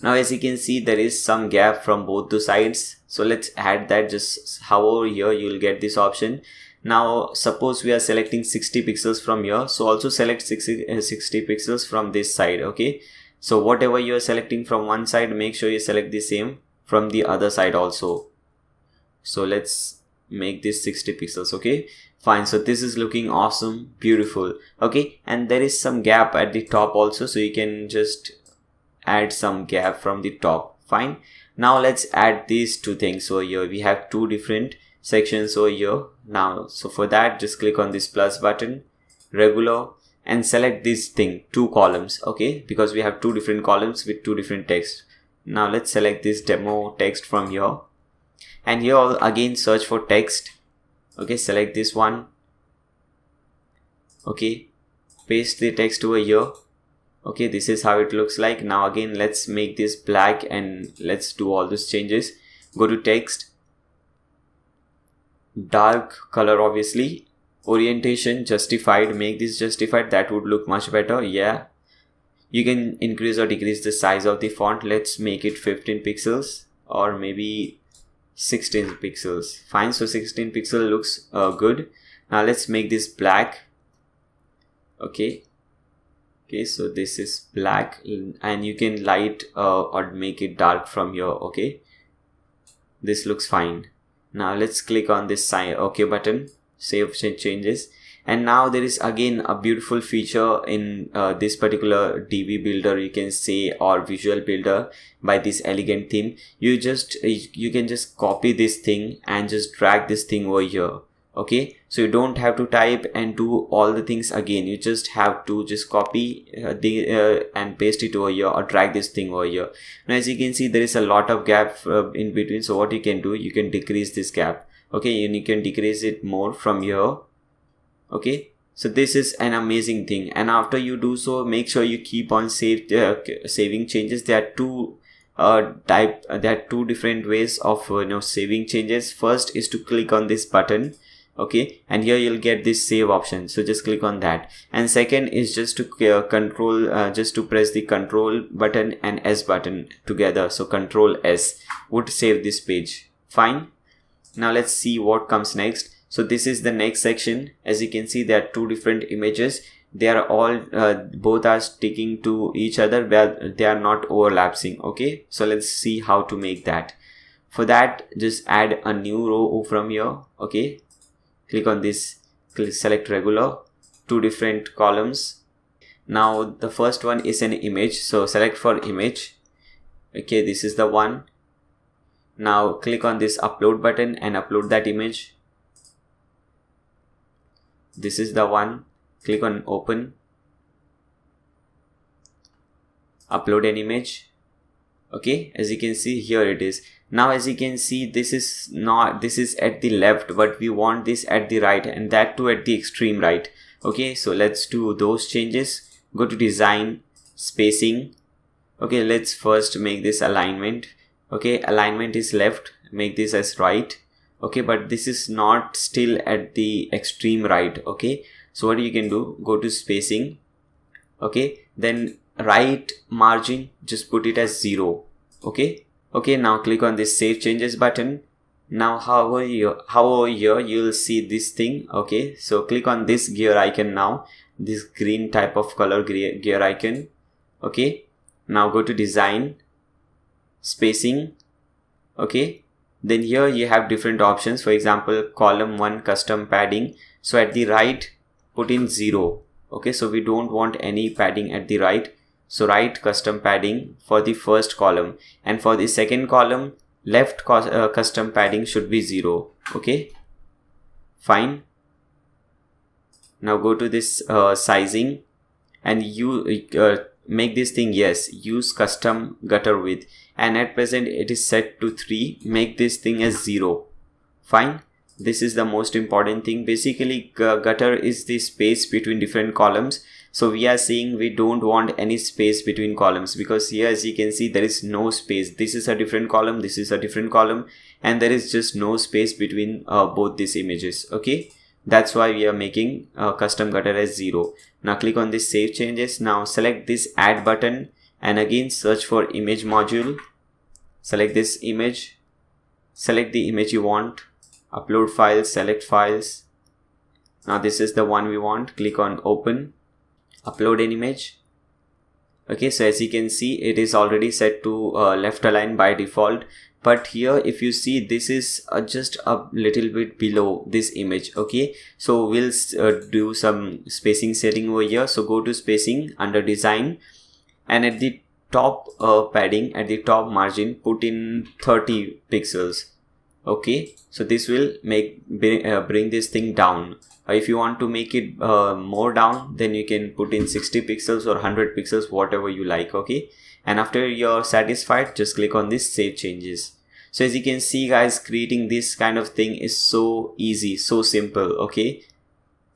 Speaker 1: Now as you can see, there is some gap from both the sides, so let's add that. Just hover here, you will get this option. Now suppose we are selecting 60 pixels from here, so also select 60 pixels from this side. Okay, so whatever you are selecting from one side, make sure you select the same from the other side also. So let's make this 60 pixels. Okay, fine. So this is looking awesome, beautiful. Okay, and there is some gap at the top also, so you can just add some gap from the top. Fine. Now let's add these two things over here. We have two different sections over here now. So for that, just click on this plus button, regular, and select this thing, two columns. Okay, because we have two different columns with two different text. Now let's select this demo text from here, and here I'll again search for text. Okay, select this one. Okay, paste the text over here. Okay, this is how it looks like. Now again, let's make this black and let's do all these changes. Go to text, dark color, obviously, orientation justified, make this justified, that would look much better. Yeah, you can increase or decrease the size of the font. Let's make it 15 pixels or maybe 16 pixels. Fine, so 16 pixel looks good. Now let's make this black. Okay, so this is black, and you can light or make it dark from here. Okay, this looks fine. Now let's click on this OK button, save changes. And now there is again a beautiful feature in this particular DB builder, you can say, or visual builder, by this elegant theme. You can just copy this thing and just drag this thing over here. Okay, so you don't have to type and do all the things again. You just have to just copy and paste it over here, or drag this thing over here. Now as you can see, there is a lot of gap in between. So what you can do, you can decrease this gap. Okay, and you can decrease it more from here. Okay, so this is an amazing thing. And after you do so, make sure you keep on saving changes. There are two different ways of saving changes. First is to click on this button. Okay, and here you'll get this save option, so just click on that. And second is just to press the control button and S button together, so control S would save this page. Fine, now let's see what comes next. So this is the next section. As you can see, there are two different images. They are all both are sticking to each other, where they are not overlapping. Okay, so let's see how to make that. For that, just add a new row from here. Okay, click on this, select regular, two different columns. Now the first one is an image, so select for image. Okay, this is the one. Now click on this upload button and upload that image. This is the one. Click on open, upload an image. Okay, as you can see, here it is. Now as you can see, this is at the left, but we want this at the right, and that too at the extreme right. Okay, so let's do those changes. Go to design, spacing. Okay, let's first make this alignment. Okay, alignment is left, make this as right. Okay, but this is not still at the extreme right. Okay, so what you can do, go to spacing. Okay, then right margin, just put it as 0. Okay, now click on this save changes button. Now however here you'll see this thing. Okay, so click on this gear icon now, this green type of color gear icon. Okay, now go to design, spacing. Okay, then here you have different options. For example, column 1 custom padding, so at the right put in 0. Okay, so we don't want any padding at the right, so write custom padding for the first column, and for the second column left custom padding should be 0. Okay, fine. Now go to this sizing, and you make this thing, yes, use custom gutter width, and at present it is set to 3. Make this thing as 0. Fine, this is the most important thing. Basically gutter is the space between different columns. So we are saying we don't want any space between columns, because here as you can see there is no space. This is a different column, this is a different column, and there is just no space between both these images. Okay, that's why we are making custom gutter as 0. Now click on this save changes. Now select this add button and again search for image module. Select this image, select the image you want, upload files, select files. Now this is the one we want. Click on open, upload an image. Okay, so as you can see it is already set to left align by default, but here if you see this is just a little bit below this image. Okay, so we'll do some spacing setting over here. So go to spacing under design, and at the top padding, at the top margin, put in 30 pixels. Okay, so this will bring this thing down. If you want to make it more down, then you can put in 60 pixels or 100 pixels, whatever you like. Okay, and after you're satisfied, just click on this save changes. So as you can see guys, creating this kind of thing is so easy, so simple. Okay,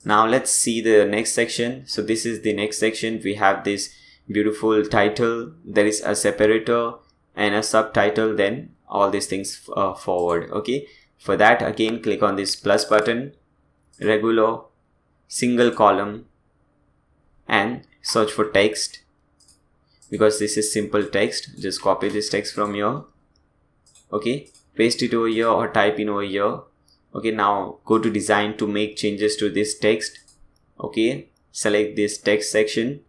Speaker 1: now let's see the next section. So this is the next section. We have this beautiful title, there is a separator and a subtitle, then all these things forward. Okay, for that again click on this plus button, regular, single column, and search for text. Because this is simple text, just copy this text from here. Okay, paste it over here or type in over here. Okay, now go to design to make changes to this text. Okay, select this text section,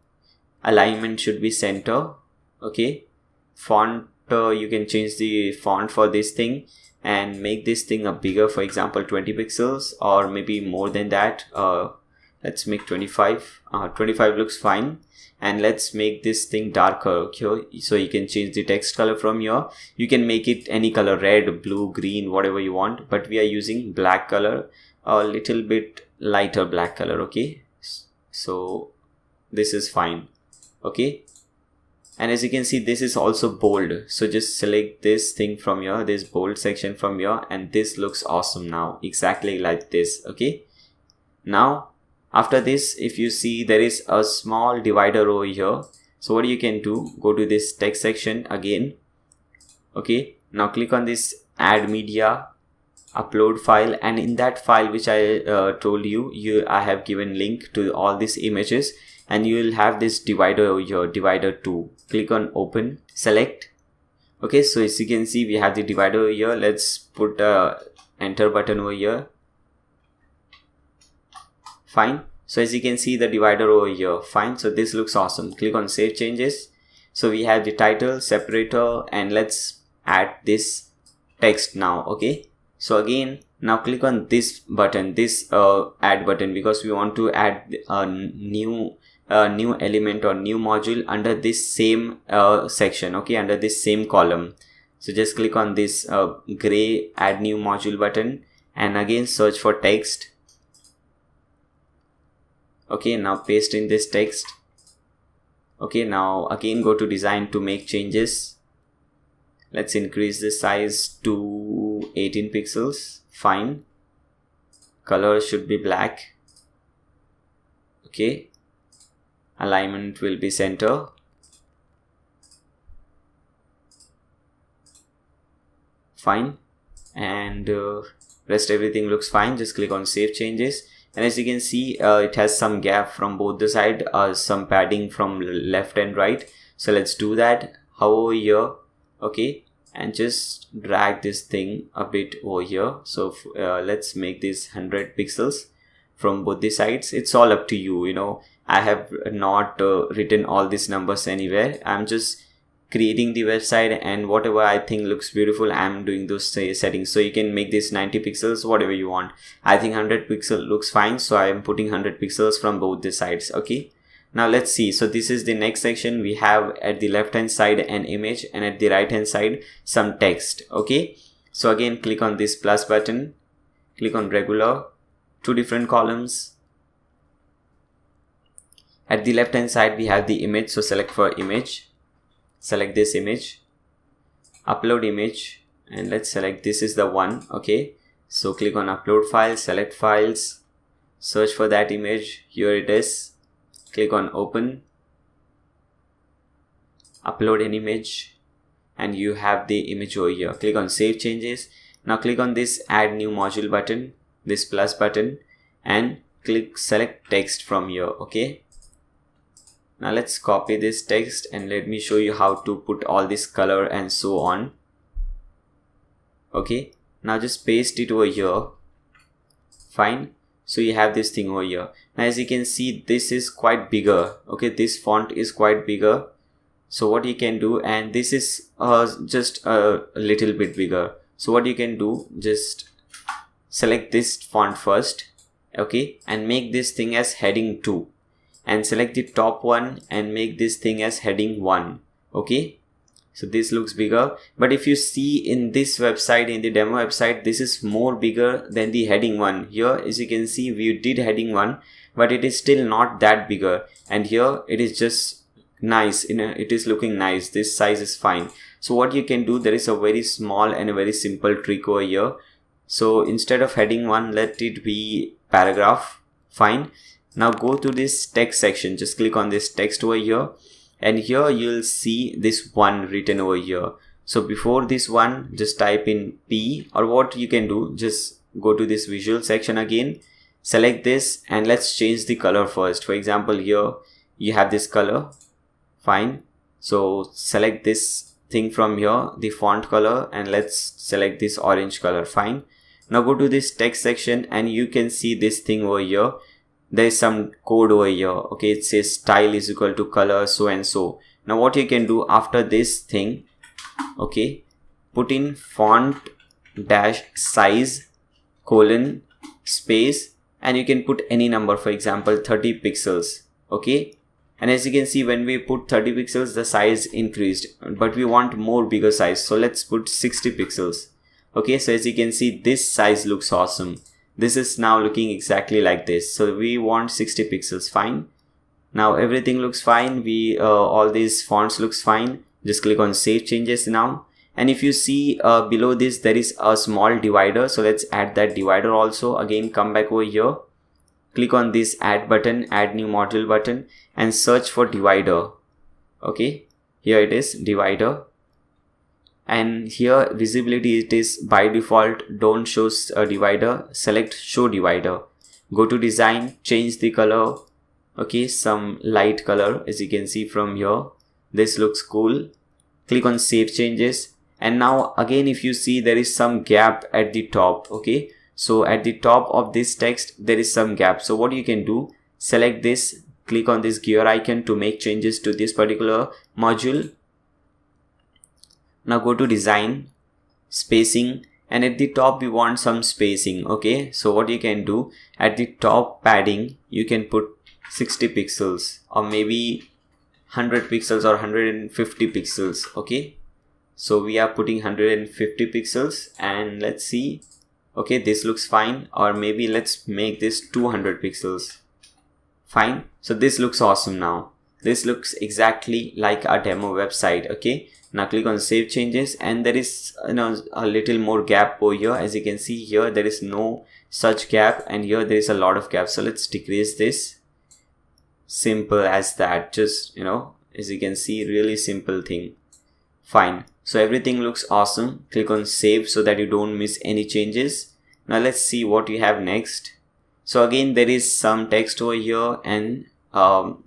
Speaker 1: alignment should be center. Okay, font, you can change the font for this thing and make this thing a bigger, for example 20 pixels or maybe more than that. Let's make 25. 25 looks fine. And let's make this thing darker. Okay, so you can change the text color from here. You can make it any color, red, blue, green, whatever you want, but we are using black color, a little bit lighter black color. Okay, so this is fine. Okay, and as you can see, this is also bold, so just select this thing from here, this bold section from here, and this looks awesome now, exactly like this. Okay, now after this, if you see, there is a small divider over here. So what you can do, go to this text section again. Okay, now click on this add media, upload file, and in that file which I told you, I have given link to all these images, and you will have this divider over here, divider 2. Click on open, select. Okay, so as you can see, we have the divider over here. Let's put a enter button over here. Fine. So as you can see, the divider over here, fine. So this looks awesome. Click on save changes. So we have the title, separator, and let's add this text now. Okay, so again, now click on this button, this add button, because we want to add a new element or new module under this same section. Okay, under this same column. So just click on this gray add new module button, and again search for text. Okay, now paste in this text. Okay, now again go to design to make changes. Let's increase the size to 18 pixels. Fine. Color should be black. Okay, alignment will be center. Fine, and rest everything looks fine. Just click on save changes. And as you can see, it has some gap from both the side, some padding from left and right. So let's do that. Hover here, okay, and just drag this thing a bit over here. So let's make this 100 pixels from both the sides. It's all up to you. You know, I have not written all these numbers anywhere. I'm just creating the website, and whatever I think looks beautiful, I'm doing those settings. So you can make this 90 pixels, whatever you want. I think 100 pixel looks fine, so I am putting 100 pixels from both the sides. Okay, now let's see. So this is the next section. We have at the left hand side an image, and at the right hand side some text. Okay, so again click on this plus button, click on regular, 2 different columns. At the left hand side we have the image, so select for image. Select this image, upload image, and let's select this is the one. Okay, so click on upload file, select files, search for that image. Here it is. Click on open, upload an image, and you have the image over here. Click on save changes. Now click on this add new module button, this plus button, and select text from here. Okay, now let's copy this text, and let me show you how to put all this color and so on. Okay, now just paste it over here. Fine, so you have this thing over here. Now as you can see, this is quite bigger. Okay, this font is quite bigger. So what you can do, and this is just a little bit bigger. So what you can do, just select this font first. Okay, and make this thing as heading 2. And select the top one and make this thing as heading 1. Okay, so this looks bigger, but if you see in this website, in the demo website, this is more bigger than the heading 1. Here as you can see, we did heading 1, but it is still not that bigger, and here it is just nice, it is looking nice. This size is fine. So what you can do, there is a very small and a very simple trick over here. So instead of heading 1, let it be paragraph. Fine. Now go to this text section, just click on this text over here, and here you'll see this one written over here. So before this one, just type in P, or what you can do, just go to this visual section again, select this, and let's change the color first. For example, here you have this color. Fine. So select this thing from here, the font color, and let's select this orange color. Fine. Now go to this text section and you can see this thing over here. There is some code over here. Okay, it says style is equal to color so and so. Now what you can do after this thing, okay, put in font dash size colon space, and you can put any number, for example 30 pixels. Okay, and as you can see, when we put 30 pixels, the size increased, but we want more bigger size, so let's put 60 pixels. Okay, so as you can see, this size looks awesome. This is now looking exactly like this. So we want 60 pixels. Fine. Now everything looks fine. All these fonts looks fine. Just click on save changes now. And if you see below this, there is a small divider. So let's add that divider also. Again, come back over here. Click on this add button, add new module button, and search for divider. Okay, here it is, divider. And here visibility, it is by default don't show a divider. Select show divider, go to design, change the color. Okay, some light color, as you can see from here. This looks cool. Click on save changes, and now again if you see, there is some gap at the top. Okay, so at the top of this text there is some gap. So what you can do, select this, click on this gear icon to make changes to this particular module. Now go to design, spacing, and at the top we want some spacing. Okay, so what you can do, at the top padding you can put 60 pixels or maybe 100 pixels or 150 pixels. Okay, so we are putting 150 pixels, and let's see. Okay, this looks fine, or maybe let's make this 200 pixels. Fine. So this looks awesome now. This looks exactly like our demo website. Okay, now click on save changes, and there is a little more gap over here. As you can see here, there is no such gap, and here there is a lot of gap. So let's decrease this. Simple as that. Just as you can see, really simple thing. Fine. So everything looks awesome. Click on save so that you don't miss any changes. Now let's see what you have next. So again, there is some text over here, and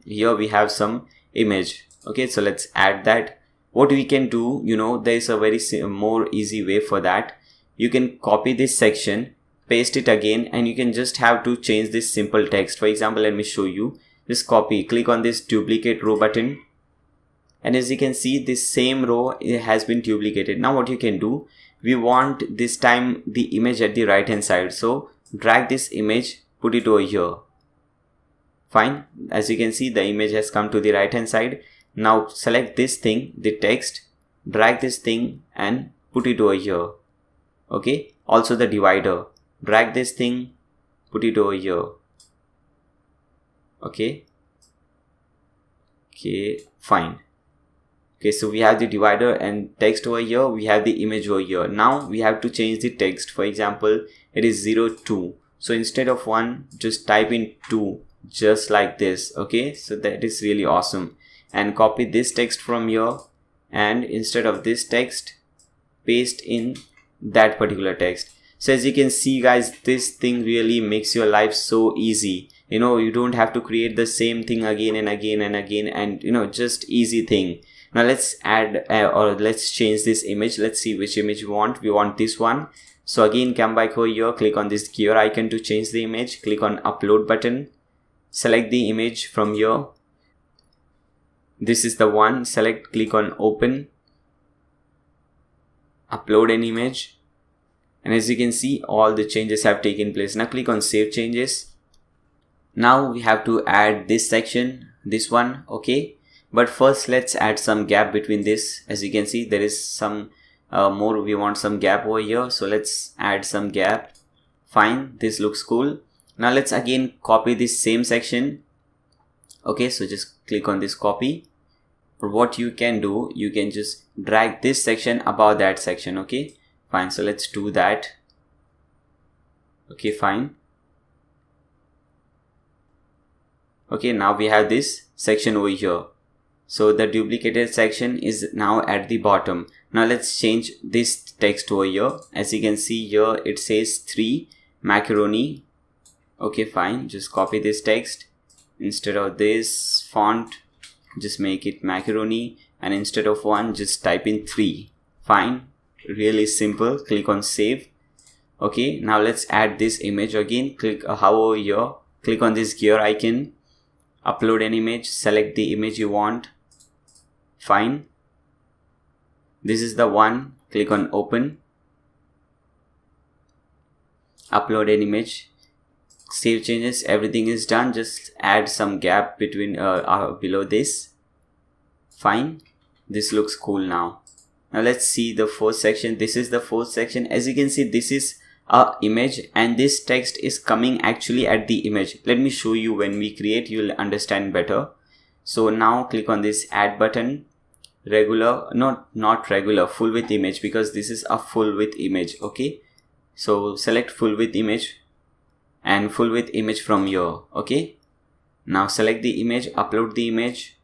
Speaker 1: here we have some image. Okay, so let's add that. What we can do, there is a very more easy way for that. You can copy this section, paste it again, and you can just have to change this simple text. For example, let me show you. Just copy, click on this duplicate row button, and as you can see, this same row has been duplicated. Now what you can do, we want this time the image at the right hand side, so drag this image, put it over here. Fine. As you can see, the image has come to the right hand side. Now select this thing, the text, drag this thing and put it over here. Okay, also the divider, drag this thing, put it over here. Okay, fine. Okay, so we have the divider and text over here, we have the image over here. Now we have to change the text. For example, it is 02, so instead of 1, just type in 2, just like this. Okay, so that is really awesome. And copy this text from here, and instead of this text, paste in that particular text. So as you can see guys, this thing really makes your life so easy. You don't have to create the same thing again and again and again, and just easy thing. Now let's add or let's change this image. Let's see which image we want. We want this one. So again, come back over here, click on this gear icon to change the image, click on upload button, select the image from here. This is the one. Select, click on open, upload an image, and as you can see, all the changes have taken place. Now click on save changes. Now we have to add this section, this one. Okay, but first let's add some gap between this. As you can see, there is some more, we want some gap over here, so let's add some gap. Fine, this looks cool. Now let's again copy this same section. Okay, so just click on this copy, or what you can do, you can just drag this section above that section. Okay, fine. So let's do that. Okay, fine. Okay, now we have this section over here. So the duplicated section is now at the bottom. Now let's change this text over here. As you can see here, it says 3 macaroni. Okay, fine. Just copy this text. Instead of this font, just make it macaroni, and instead of 1, just type in 3. Fine. Really simple. Click on save. Okay, now let's add this image again. Click over here. Click on this gear icon. Upload an image. Select the image you want. Fine. This is the one. Click on open. Upload an image. Save changes. Everything is done. Just add some gap between below this. Fine. This looks cool now. Now let's see the fourth section. This is the fourth section. As you can see, this is a image and this text is coming actually at the image. Let me show you. When we create, you'll understand better. So now click on this add button. Regular, not regular, full width image, because this is a full width image. Okay, so select full width image and full width image from here. Okay, now select the image, upload the image.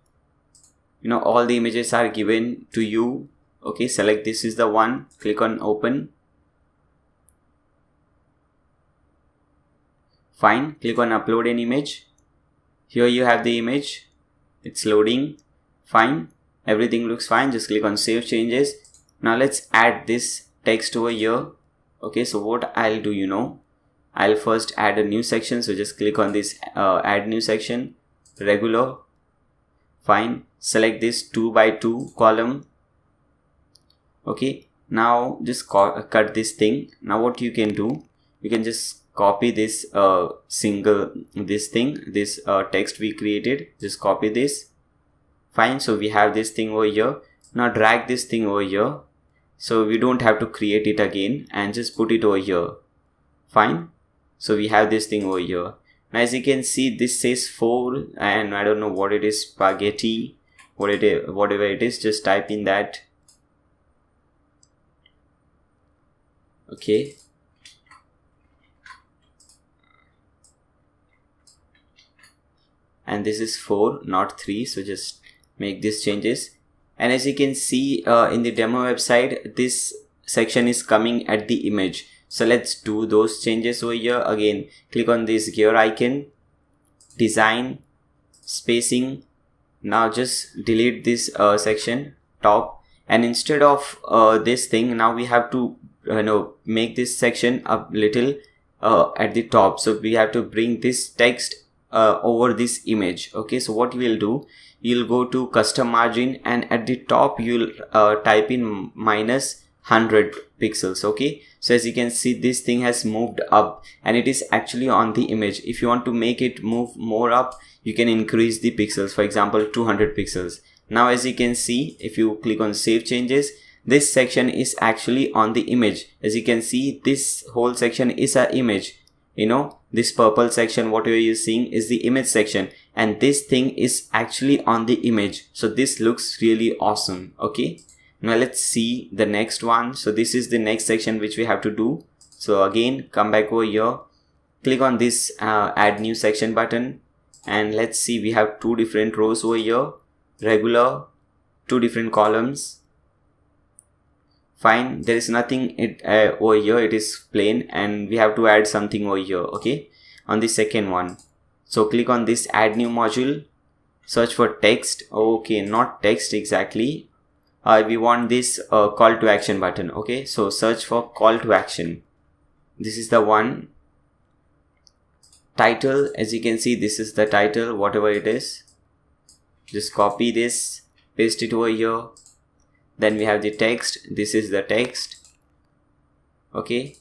Speaker 1: All the images are given to you. Okay, select this is the one. Click on open. Fine. Click on upload an image. Here you have the image. It's loading. Fine. Everything looks fine. Just click on save changes. Now let's add this text over here. Okay, so what I'll do, I'll first add a new section. So just click on this add new section, regular. Fine. Select this 2x2 column. Okay, now just cut this thing. Now what you can do, you can just copy this this text we created. Just copy this. Fine. So we have this thing over here. Now drag this thing over here. So we don't have to create it again, and just put it over here. Fine. So we have this thing over here. Now as you can see, this says 4 and I don't know what it is, spaghetti, whatever it is, just type in that. Okay. And this is 4, not 3. So just make these changes. And as you can see in the demo website, this section is coming at the image. So let's do those changes over here. Again, click on this gear icon, design, spacing. Now just delete this section, top, and instead of this thing, now we have to make this section a little at the top. So we have to bring this text over this image. Okay, so what we'll do, you'll go to custom margin, and at the top you'll type in -100 pixels. Okay, so as you can see, this thing has moved up and it is actually on the image. If you want to make it move more up, you can increase the pixels, for example 200 pixels. Now as you can see, if you click on save changes, this section is actually on the image. As you can see, this whole section is an image. This purple section, whatever you're seeing, is the image section, and this thing is actually on the image. So this looks really awesome. Okay, now let's see the next one. So this is the next section which we have to do. So again, come back over here, click on this add new section button, and let's see, we have 2 different rows over here, regular, 2 different columns. Fine, there is nothing over here, it is plain, and we have to add something over here. Okay, on the second one, so click on this add new module, search for text. Okay, not text exactly, we want this call to action button. Okay, so search for call to action. This is the one. Title, as you can see, this is the title, whatever it is. Just copy this, paste it over here. Then we have the text. This is the text. Okay,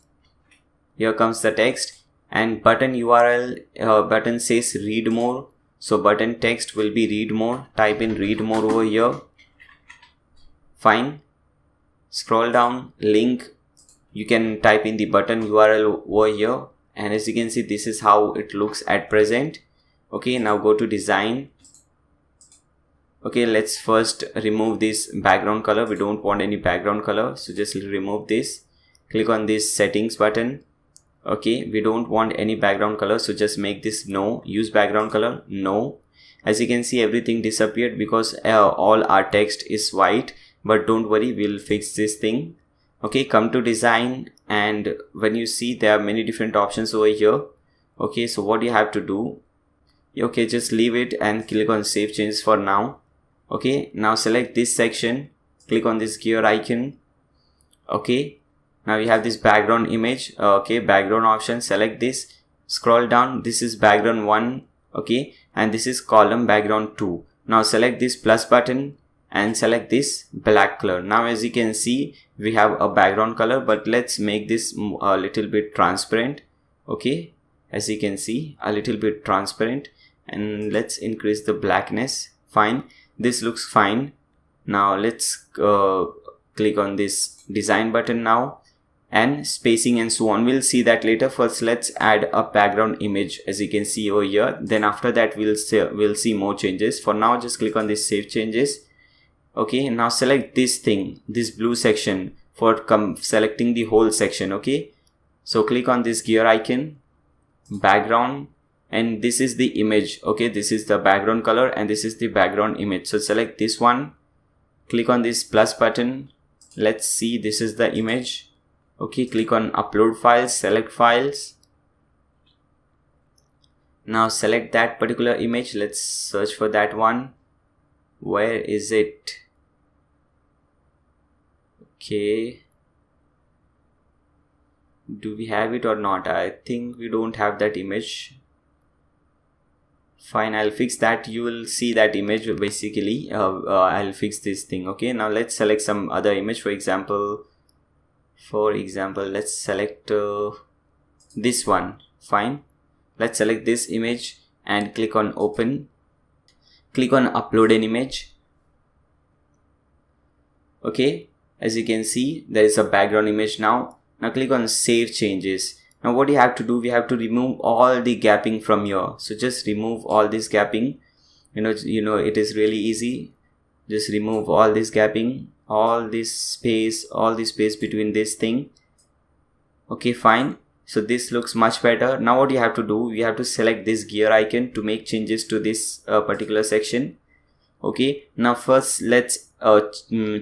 Speaker 1: here comes the text, and button URL, button says read more, so button text will be read more. Type in read more over here. Fine. Scroll down, link, you can type in the button URL over here, and as you can see, this is how it looks at present. Okay, now go to design, Okay, let's first remove this background color. We don't want any background color, so just remove this. Click on this settings button. Okay, we don't want any background color, so just make this no. Use background color, no. As you can see, everything disappeared because all our text is white, but don't worry, we'll fix this thing. Okay, come to design, and when you see there are many different options over here. Okay, so what you have to do, okay, just leave it and click on save changes for now. Okay, now select this section, click on this gear icon. Okay, now you have this background image. Okay, background option, select this, scroll down, this is background 1. Okay, and this is column background 2. Now select this plus button and select this black color. Now as you can see, we have a background color, but let's make this a little bit transparent. Okay, as you can see, a little bit transparent, and let's increase the blackness. Fine, this looks fine. Now let's click on this design button now, and spacing and so on, we'll see that later. First let's add a background image, as you can see over here. Then after that we'll see more changes. For now, just click on this save changes. Okay, now select this thing, this blue section, for selecting the whole section. Okay, so click on this gear icon, background, and this is the image. Okay, this is the background color and this is the background image. So select this one, click on this plus button. Let's see, this is the image. Okay, click on upload files, select files. Now select that particular image. Let's search for that one. Where is it? Okay, do we have it or not? I think we don't have that image. Fine, I'll fix that. You will see that image basically. I'll fix this thing. Okay, now let's select some other image. For example, let's select this one. Fine, let's select this image and click on open. Click on upload an image. Okay, as you can see, there is a background image now. Now click on save changes. Now what you have to do, we have to remove all the gapping from here. So just remove all this gapping. You know it is really easy. Just remove all this gapping, all this space between this thing. Okay, fine. So this looks much better. Now what you have to do, you have to select this gear icon to make changes to this particular section. Okay, now first let's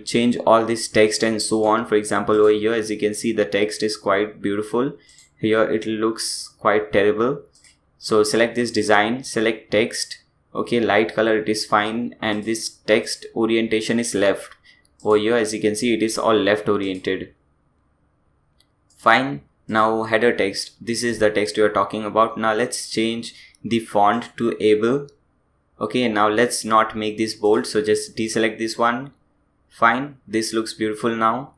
Speaker 1: change all this text and so on. For example, over here, as you can see, the text is quite beautiful. Here it looks quite terrible. So select this design, select text. Okay, light color, it is fine, and this text orientation is left. Over here, as you can see, it is all left oriented. Fine. Now header text, this is the text we are talking about. Now let's change the font to able. Okay, now let's not make this bold, so just deselect this one. Fine, this looks beautiful now.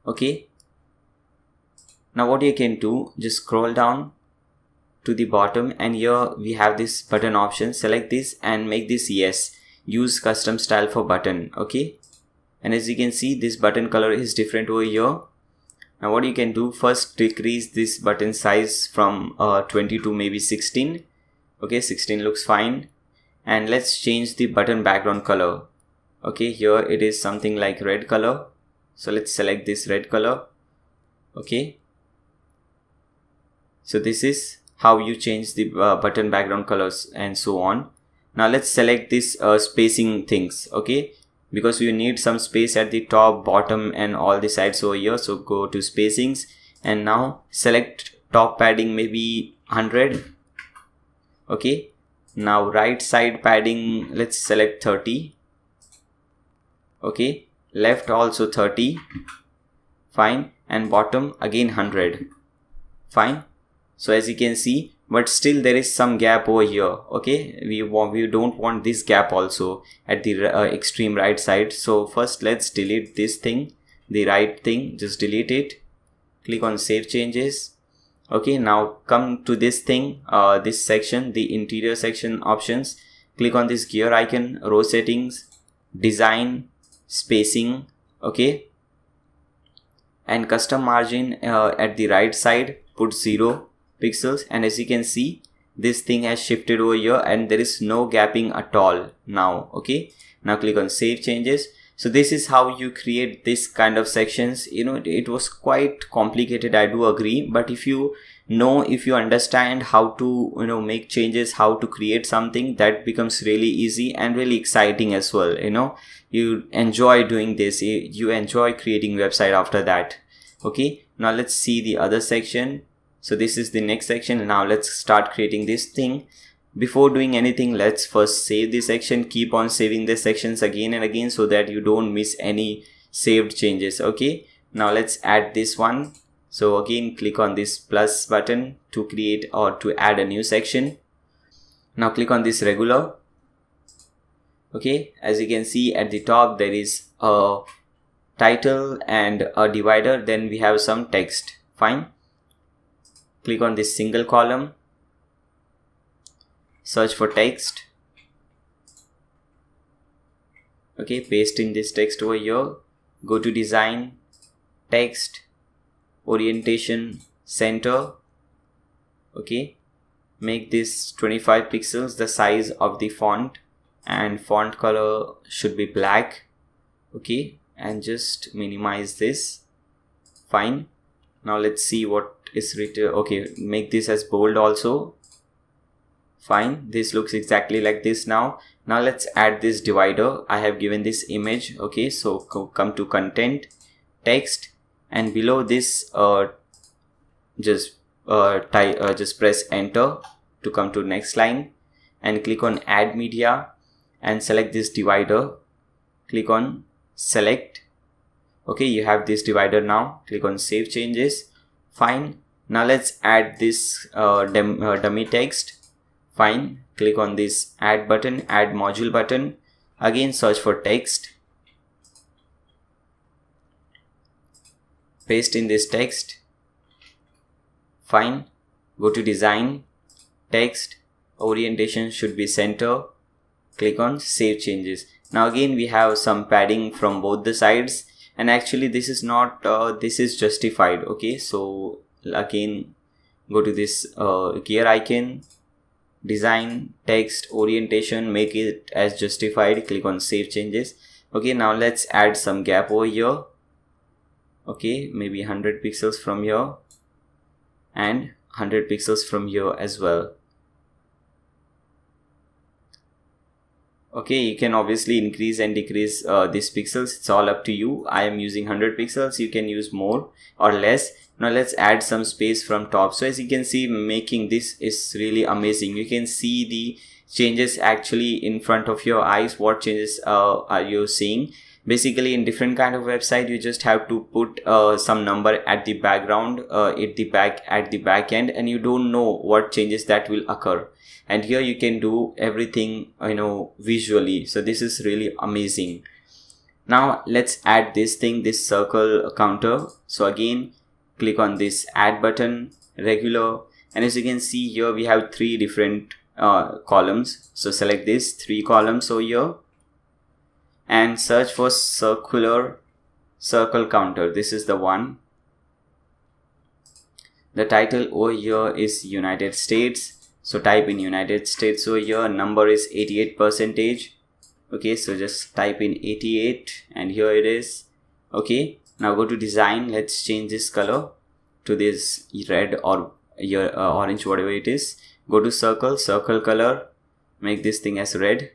Speaker 1: Okay, now what you can do, just scroll down to the bottom, and here we have this button option. Select this and make this yes. Use custom style for button. Okay, and as you can see, this button color is different over here. Now what you can do, first decrease this button size from 20 to maybe 16. Okay, 16 looks fine. And let's change the button background color. Okay, here it is something like red color. So let's select this red color. Okay, so this is how you change the button background colors and so on. Now let's select this spacing things. Okay, because you need some space at the top, bottom, and all the sides over here. So go to spacings and now select top padding maybe 100. Okay, now right side padding, let's select 30. Okay, left also 30. Fine, and bottom again 100. Fine. So as you can see, but still there is some gap over here. Okay, we don't want this gap also at the extreme right side. So first let's delete this thing, the right thing, just delete it. Click on save changes. Okay, now come to this thing, this section, the interior section options. Click on this gear icon, row settings, design, spacing. Okay, and custom margin at the right side, put 0 pixels, and as you can see, this thing has shifted over here and there is no gapping at all now. Okay, now click on save changes. So this is how you create this kind of sections. You know, it was quite complicated, I do agree, but if you understand how to, you know, make changes, how to create something, that becomes really easy and really exciting as well. You know, you enjoy doing this, you enjoy creating website after that. Okay, now let's see the other section. So this is the next section. Now let's start creating this thing. Before doing anything, let's first save this section. Keep on saving the sections again and again so that you don't miss any saved changes. Okay, now let's add this one. So again, click on this plus button to create or to add a new section. Now click on this regular. Okay, as you can see at the top, there is a title and a divider, then we have some text. Fine, click on this single column, search for text. Okay, paste in this text over here. Go to design, text, orientation, center. Okay, make this 25 pixels the size of the font, and font color should be black. Okay, and just minimize this. Fine, now let's see what is written. Okay, make this as bold also. Fine, this looks exactly like this now. Now let's add this divider. I have given this image. Okay, so come to content, text, and below this just press enter to come to next line, and click on add media and select this divider. Click on select. Okay, you have this divider now. Click on save changes. Fine, now let's add this dummy text. Fine, click on this add button, add module button. Again, search for text, paste in this text. Fine, go to design, text, orientation should be center. Click on save changes. Now again, we have some padding from both the sides, and actually this is not this is justified. Okay, so again, go to this gear icon, design, text, orientation, make it as justified. Click on save changes. Okay, now let's add some gap over here. Okay, maybe 100 pixels from here and 100 pixels from here as well. Okay, you can obviously increase and decrease these pixels. It's all up to you. I am using 100 pixels. You can use more or less. Now let's add some space from top. So as you can see, making this is really amazing. You can see the changes actually in front of your eyes. What changes are you seeing? Basically, in different kind of website, you just have to put some number at the background, at the back end, and you don't know what changes that will occur. And here you can do everything, you know, visually. So this is really amazing. Now let's add this thing, this circle counter. So again, click on this add button, regular, and as you can see here, we have three different columns. So select this 3 columns over here and search for circle counter. This is the one. The title over here is United States. So type in United States over here. Number is 88%. Okay, so just type in 88 and here it is. Okay, now go to design. Let's change this color to this red or orange, whatever it is. Go to circle color, make this thing as red.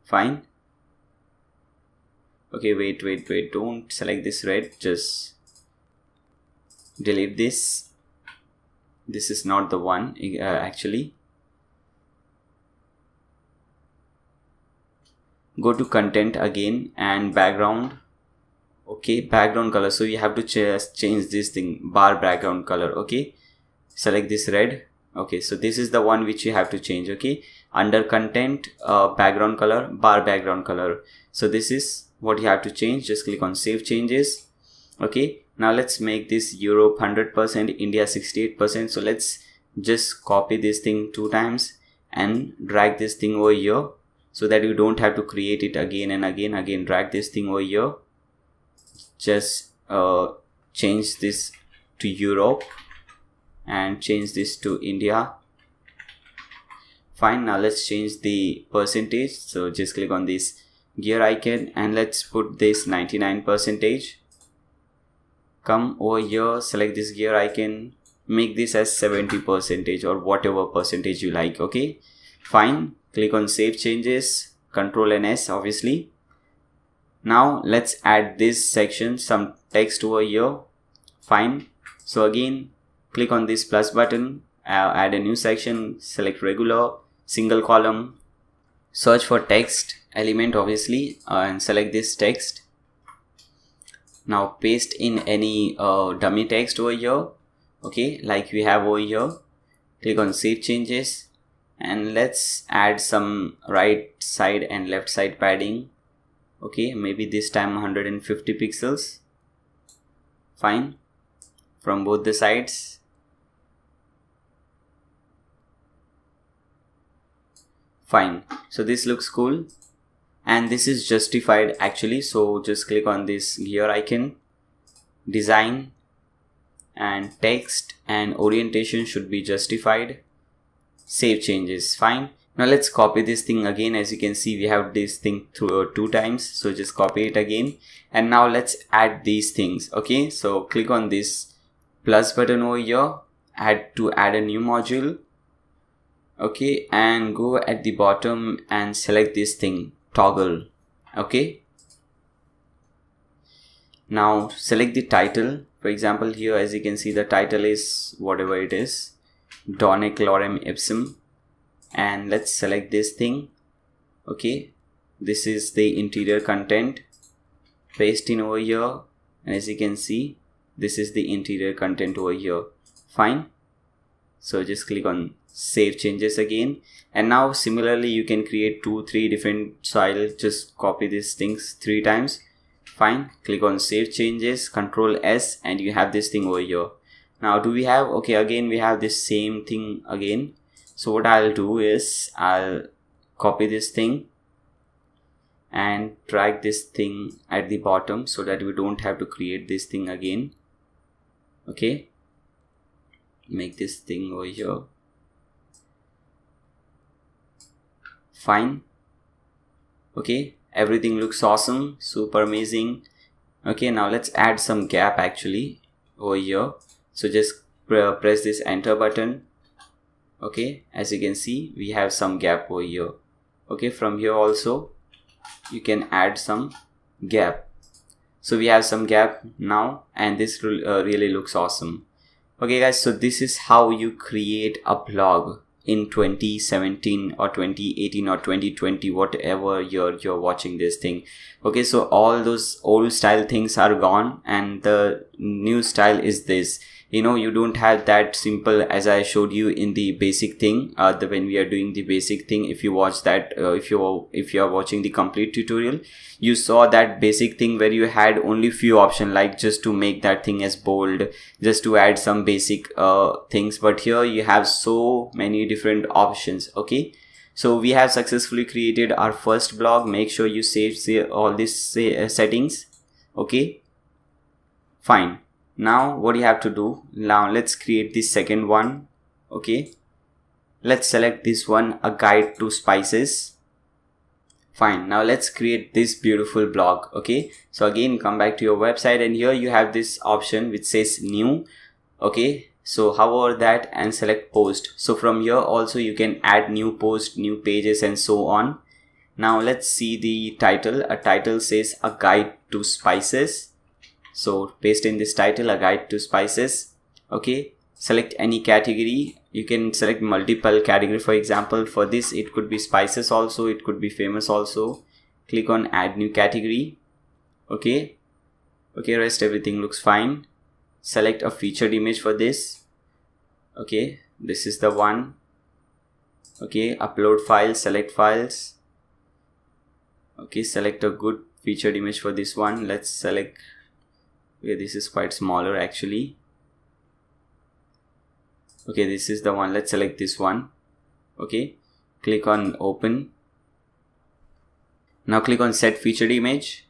Speaker 1: Fine. Okay, wait, don't select this red, just delete this. This is not the one actually. Go to content again and background. Okay, background color. So you have to change this thing, bar background color. Okay, select this red. Okay, so this is the one which you have to change. Okay, under content, background color, bar background color. So this is what you have to change. Just click on save changes. Okay, now let's make this Europe 100%, India 68%. So let's just copy this thing 2 times and drag this thing over here so that you don't have to create it again and again. Drag this thing over here. Just change this to Europe. and change this to India. Fine, now let's change the percentage. So just click on this gear icon and let's put this 99%. Come over here, select this gear icon, make this as 70% or whatever percentage you like. Okay, fine, click on save changes, Control and S obviously. Now let's add this section, some text over here. Fine, so again click on this plus button, add a new section, select regular, single column, search for text element obviously, and select this text. Now paste in any dummy text over here, okay, like we have over here. Click on save changes and let's add some right side and left side padding. Okay, maybe this time 150 pixels. Fine, from both the sides. Fine, so this looks cool and this is justified actually. So just click on this gear icon, design, and text and orientation should be justified. Save changes. Fine, now let's copy this thing again. As you can see, we have this thing through 2 times, so just copy it again. And now let's add these things. Okay, so click on this plus button over here, add a new module. Okay, and go at the bottom and select this thing, toggle. Okay, now select the title. For example, here as you can see, the title is whatever it is, Donec Lorem Ipsum, and let's select this thing. Okay, this is the interior content, paste in over here, and as you can see, this is the interior content over here. Fine, so just click on save changes again, and now similarly you can create 2-3 different styles. Just copy these things 3 times. Fine, click on save changes, Control S, and you have this thing over here. Now do we have, okay, again we have this same thing again. So what I'll do is I'll copy this thing and drag this thing at the bottom so that we don't have to create this thing again. Okay, make this thing over here. Fine, okay, everything looks awesome, super amazing. Okay, now let's add some gap actually over here. So just press this enter button. Okay, as you can see, we have some gap over here. Okay, from here also you can add some gap. So we have some gap now, and this really looks awesome. Okay guys, so this is how you create a blog in 2017 or 2018 or 2020, whatever year you're watching this thing. Okay, so all those old style things are gone and the new style is this. You know, you don't have that simple as I showed you in the basic thing, when we are doing the basic thing. If you watch that, if you are watching the complete tutorial, you saw that basic thing where you had only few options, like just to make that thing as bold, just to add some basic things. But here you have so many different options. Okay, so we have successfully created our first blog. Make sure you save all these settings. Okay, fine. Now what you have to do, now let's create the second one. Okay, let's select this one, a guide to spices. Fine, now let's create this beautiful blog. Okay, so again come back to your website, and here you have this option which says new. Okay, so hover that and select post. So from here also you can add new post, new pages, and so on. Now let's see the title. A title says a guide to spices. So paste in this title, a guide to spices. Okay, select any category. You can select multiple category. For example, for this it could be spices also, it could be famous also. Click on add new category. Okay, rest everything looks fine. Select a featured image for this. Okay, this is the one. Okay, upload files, select files. Okay, select a good featured image for this one. Let's select, okay, this is quite smaller actually. Okay, this is the one. Let's select this one. Okay, click on open. Now click on set featured image.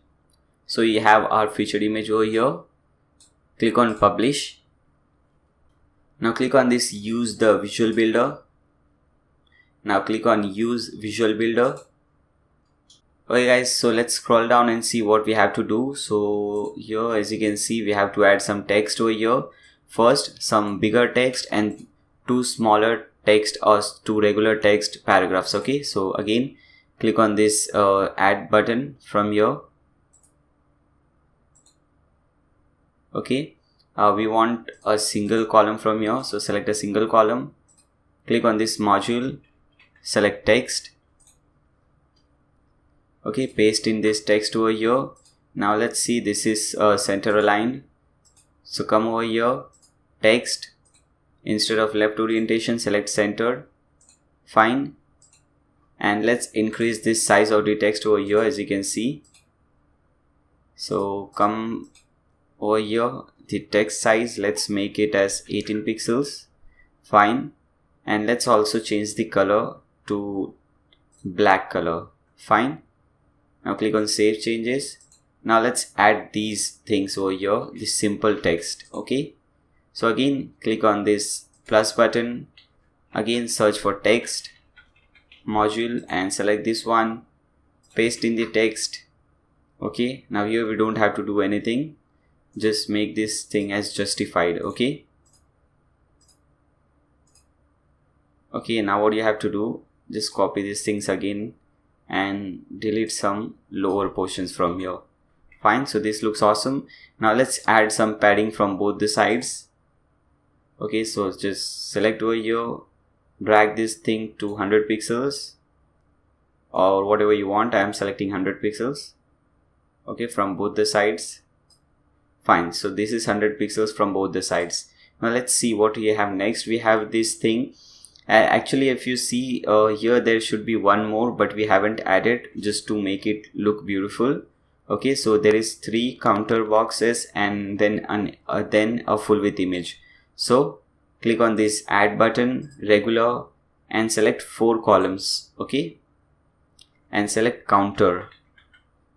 Speaker 1: So you have our featured image over here. Click on publish. Now click on this use the visual builder. Now click on use visual builder. Okay guys, so let's scroll down and see what we have to do. So here, as you can see, we have to add some text over here. First, some bigger text and two smaller text or two regular text paragraphs. Okay, so again, click on this add button from here. Okay, we want a single column from here, so select a single column. Click on this module, select text. Okay, paste in this text over here. Now let's see, this is center aligned. So come over here, text, instead of left orientation, select centered. Fine. And let's increase this size of the text over here, as you can see. So come over here, the text size, let's make it as 18 pixels. Fine. And let's also change the color to black color. Fine. Now click on save changes. Now let's add these things over here, the simple text. Okay, so again click on this plus button, again search for text module and select this one, paste in the text. Okay, now here we don't have to do anything, just make this thing as justified. Okay, now what you have to do, just copy these things again and delete some lower portions from here. Fine, so this looks awesome. Now let's add some padding from both the sides. Okay, so just select over here, drag this thing to 100 pixels or whatever you want. I am selecting 100 pixels. Okay, from both the sides. Fine, so this is 100 pixels from both the sides. Now let's see what we have next. We have this thing. Actually, if you see here, there should be one more, but we haven't added, just to make it look beautiful. Okay, so there is 3 counter boxes and then a full width image. So click on this add button, regular, and select 4 columns. Okay, and select counter.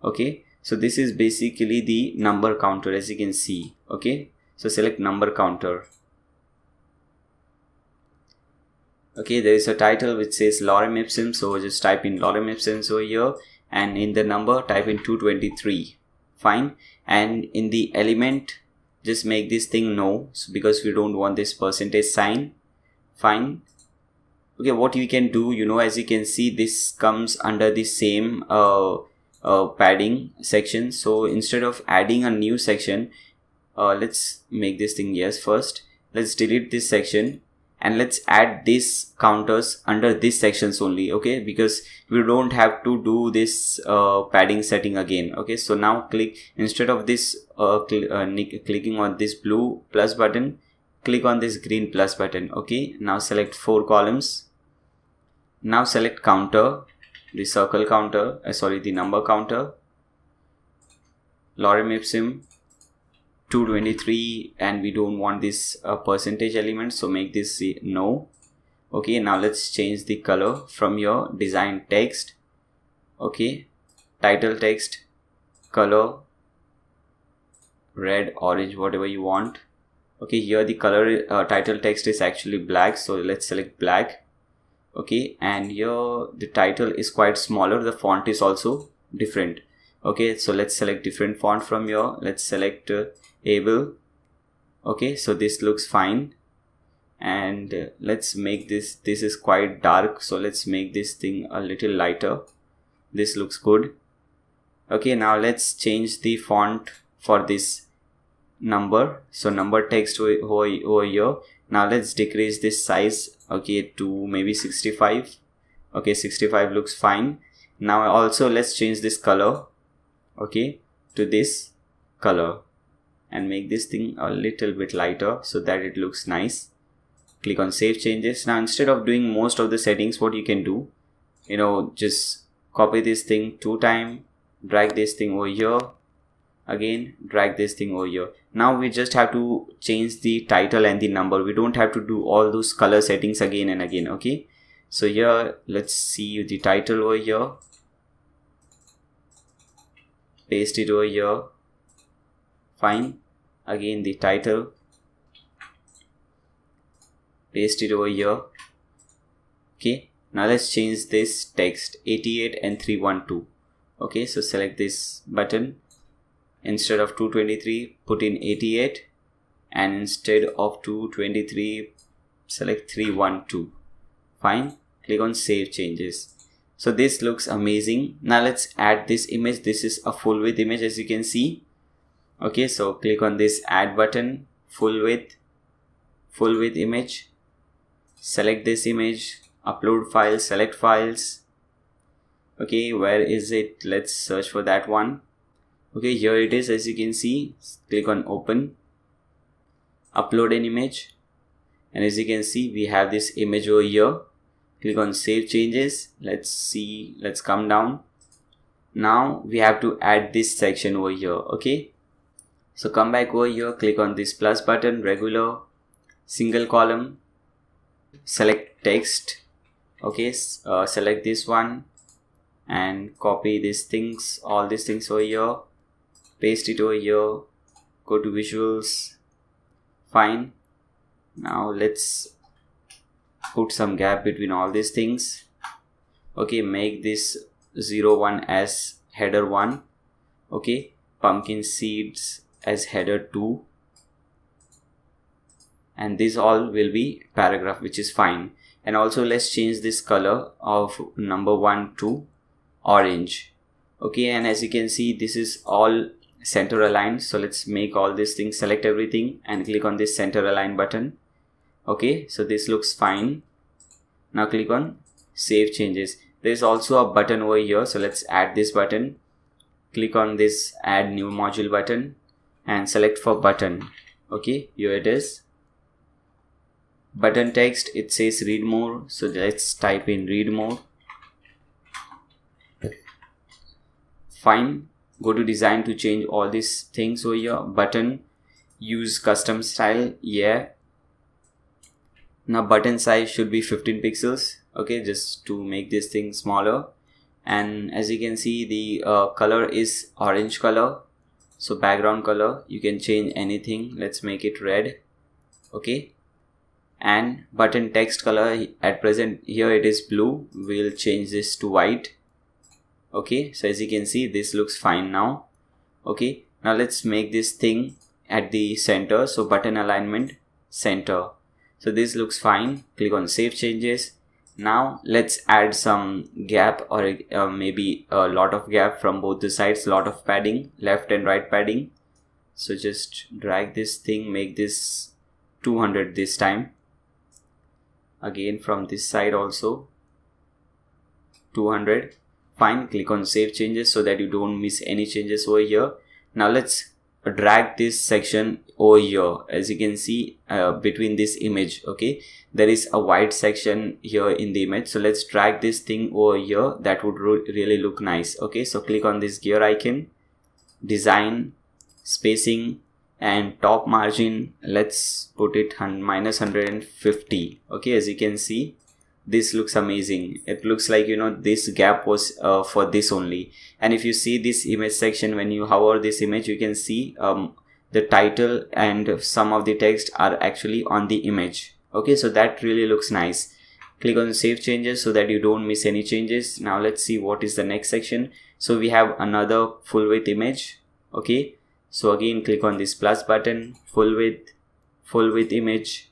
Speaker 1: Okay, so this is basically the number counter, as you can see. Okay, so select number counter. Okay, there is a title which says lorem ipsum, so just type in lorem ipsum over here, and in the number type in 223. Fine, and in the element just make this thing no, so because we don't want this percentage sign. Fine. Okay, what you can do, as you can see, this comes under the same padding section. So instead of adding a new section, let's make this thing yes first. Let's delete this section and let's add these counters under these sections only. Okay, because we don't have to do this padding setting again. Okay, so now click, instead of this clicking on this blue plus button, click on this green plus button. Okay, now select 4 columns. Now select counter, the circle counter, the number counter, lorem ipsum 223, and we don't want this percentage element, so make this no. Okay, now let's change the color from your design text. Okay, title text color red, orange, whatever you want. Okay, here the color title text is actually black, so let's select black. Okay, and here the title is quite smaller, the font is also different. Okay, so let's select different font from here. Let's select able. Okay, so this looks fine, and let's make this is quite dark, so let's make this thing a little lighter. This looks good. Okay, now let's change the font for this number, so number text over here. Now let's decrease this size, okay, to maybe 65. Okay, 65 looks fine. Now also let's change this color, okay, to this color, and make this thing a little bit lighter so that it looks nice. Click on save changes. Now instead of doing most of the settings, what you can do, just copy this thing 2 times, drag this thing over here, again drag this thing over here. Now we just have to change the title and the number. We don't have to do all those color settings again and again. Okay, so here let's see the title over here, paste it over here. Fine, again the title, paste it over here. Okay, now let's change this text 88 and 312. Okay, so select this button. Instead of 223, put in 88, and instead of 223, select 312. Fine, click on save changes. So this looks amazing. Now let's add this image. This is a full width image, as you can see. Okay, so click on this add button, full width image. Select this image, upload file, select files. Okay, where is it? Let's search for that one. Okay, here it is, as you can see. Click on open, upload an image, and as you can see, we have this image over here. Click on save changes. Let's see, let's come down. Now we have to add this section over here. Okay, so come back over here, click on this plus button, regular, single column, select text. Okay, select this one and copy these things, all these things over here, paste it over here, go to visuals. Fine, now let's put some gap between all these things. Okay, make this 01 as header 1. Okay, pumpkin seeds as header 2, and this all will be paragraph, which is fine. And also let's change this color of number 1 to orange. Okay, and as you can see, this is all center aligned. So let's make all these things, select everything and click on this center align button. Okay, so this looks fine. Now click on save changes. There is also a button over here, so let's add this button. Click on this add new module button and select for button. Okay, here it is. Button text, it says read more, so let's type in read more. Fine, go to design to change all these things over here. Button, use custom style, yeah. Now button size should be 15 pixels. Okay, just to make this thing smaller. And as you can see, the color is orange color. So background color, you can change anything. Let's make it red. Okay, and button text color, at present here it is blue. We'll change this to white. Okay, so as you can see, this looks fine now. Okay, now let's make this thing at the center. So button alignment, center. So this looks fine. Click on save changes. Now let's add some gap, or maybe a lot of gap from both the sides, lot of padding, left and right padding. So just drag this thing, make this 200 this time. Again from this side also 200. Fine, click on save changes so that you don't miss any changes over here. Now let's drag this section over here. As you can see, between this image, okay, there is a white section here in the image. So let's drag this thing over here. That would really look nice. Okay, so click on this gear icon, design, spacing, and top margin, let's put it minus 150. Okay, as you can see, this looks amazing. It looks like, you know, this gap was for this only. And if you see this image section, when you hover this image, you can see the title and some of the text are actually on the image. Okay, so that really looks nice. Click on save changes so that you don't miss any changes. Now let's see what is the next section. So we have another full width image. Okay, so again click on this plus button, full width image,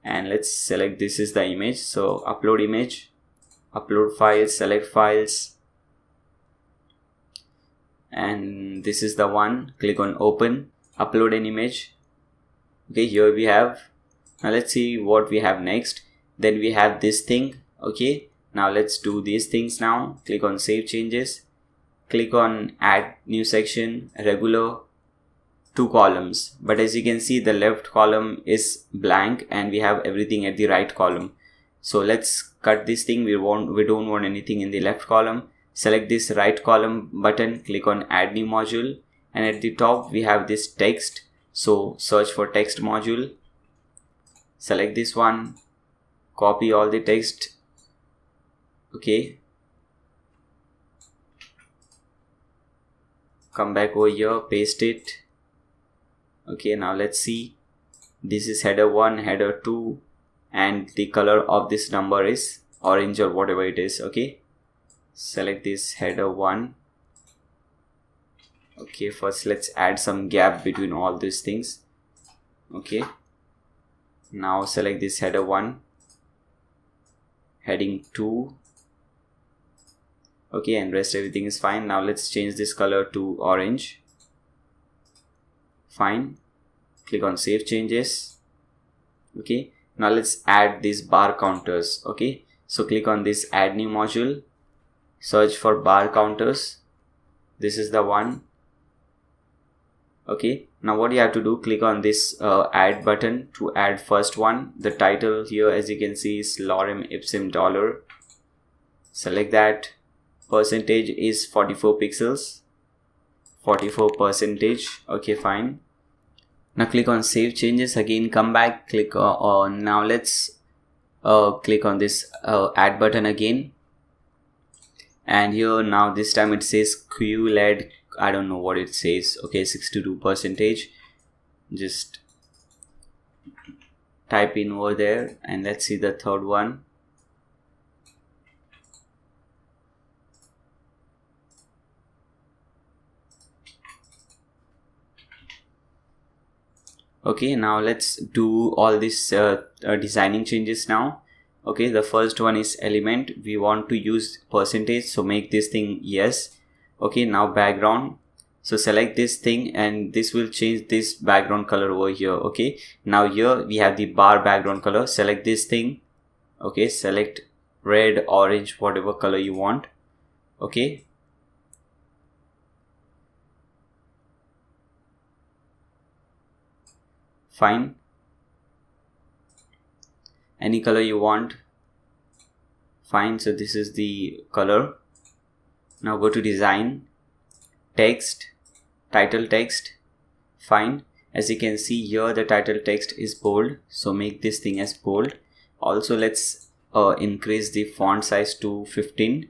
Speaker 1: and let's select this is the image. So upload image, upload files, select files, and this is the one. Click on open, upload an image. Okay, here we have. Now let's see what we have next. Then we have this thing. Okay, now let's do these things now. Click on save changes, click on add new section, regular, 2 columns. But as you can see, the left column is blank and we have everything at the right column. So let's cut this thing. We don't want anything in the left column. Select this right column button, click on add new module, and at the top we have this text. So search for text module, select this one, copy all the text. Okay, come back over here, paste it. Okay, now let's see. This is header 1, header 2, and the color of this number is orange or whatever it is. Okay, select this header 1. Okay, first let's add some gap between all these things. Okay, now select this header 1, heading 2. Okay, and rest everything is fine. Now let's change this color to orange. Fine, click on save changes. Okay, now let's add these bar counters. Okay, so click on this add new module, search for bar counters. This is the one. Okay, now what you have to do, click on this add button to add first one. The title here, as you can see, is lorem ipsum dollar. Select that. Percentage is 44 pixels, 44%. Okay, fine. Now click on save changes. Again, come back, click on now let's click on this add button again, and here now this time it says QLED. I don't know what it says. Okay, 62%. Just type in over there, and let's see the third one. Okay, now let's do all these designing changes now. Okay, the first one is element. We want to use percentage, so make this thing yes. Okay, now background. So select this thing, and this will change this background color over here. Okay, now here we have the bar background color. Select this thing. Okay, select red, orange, whatever color you want. Okay, fine, any color you want. Fine, so this is the color. Now go to design, text, title text. Fine, as you can see here the title text is bold, so make this thing as bold. Also let's increase the font size to 15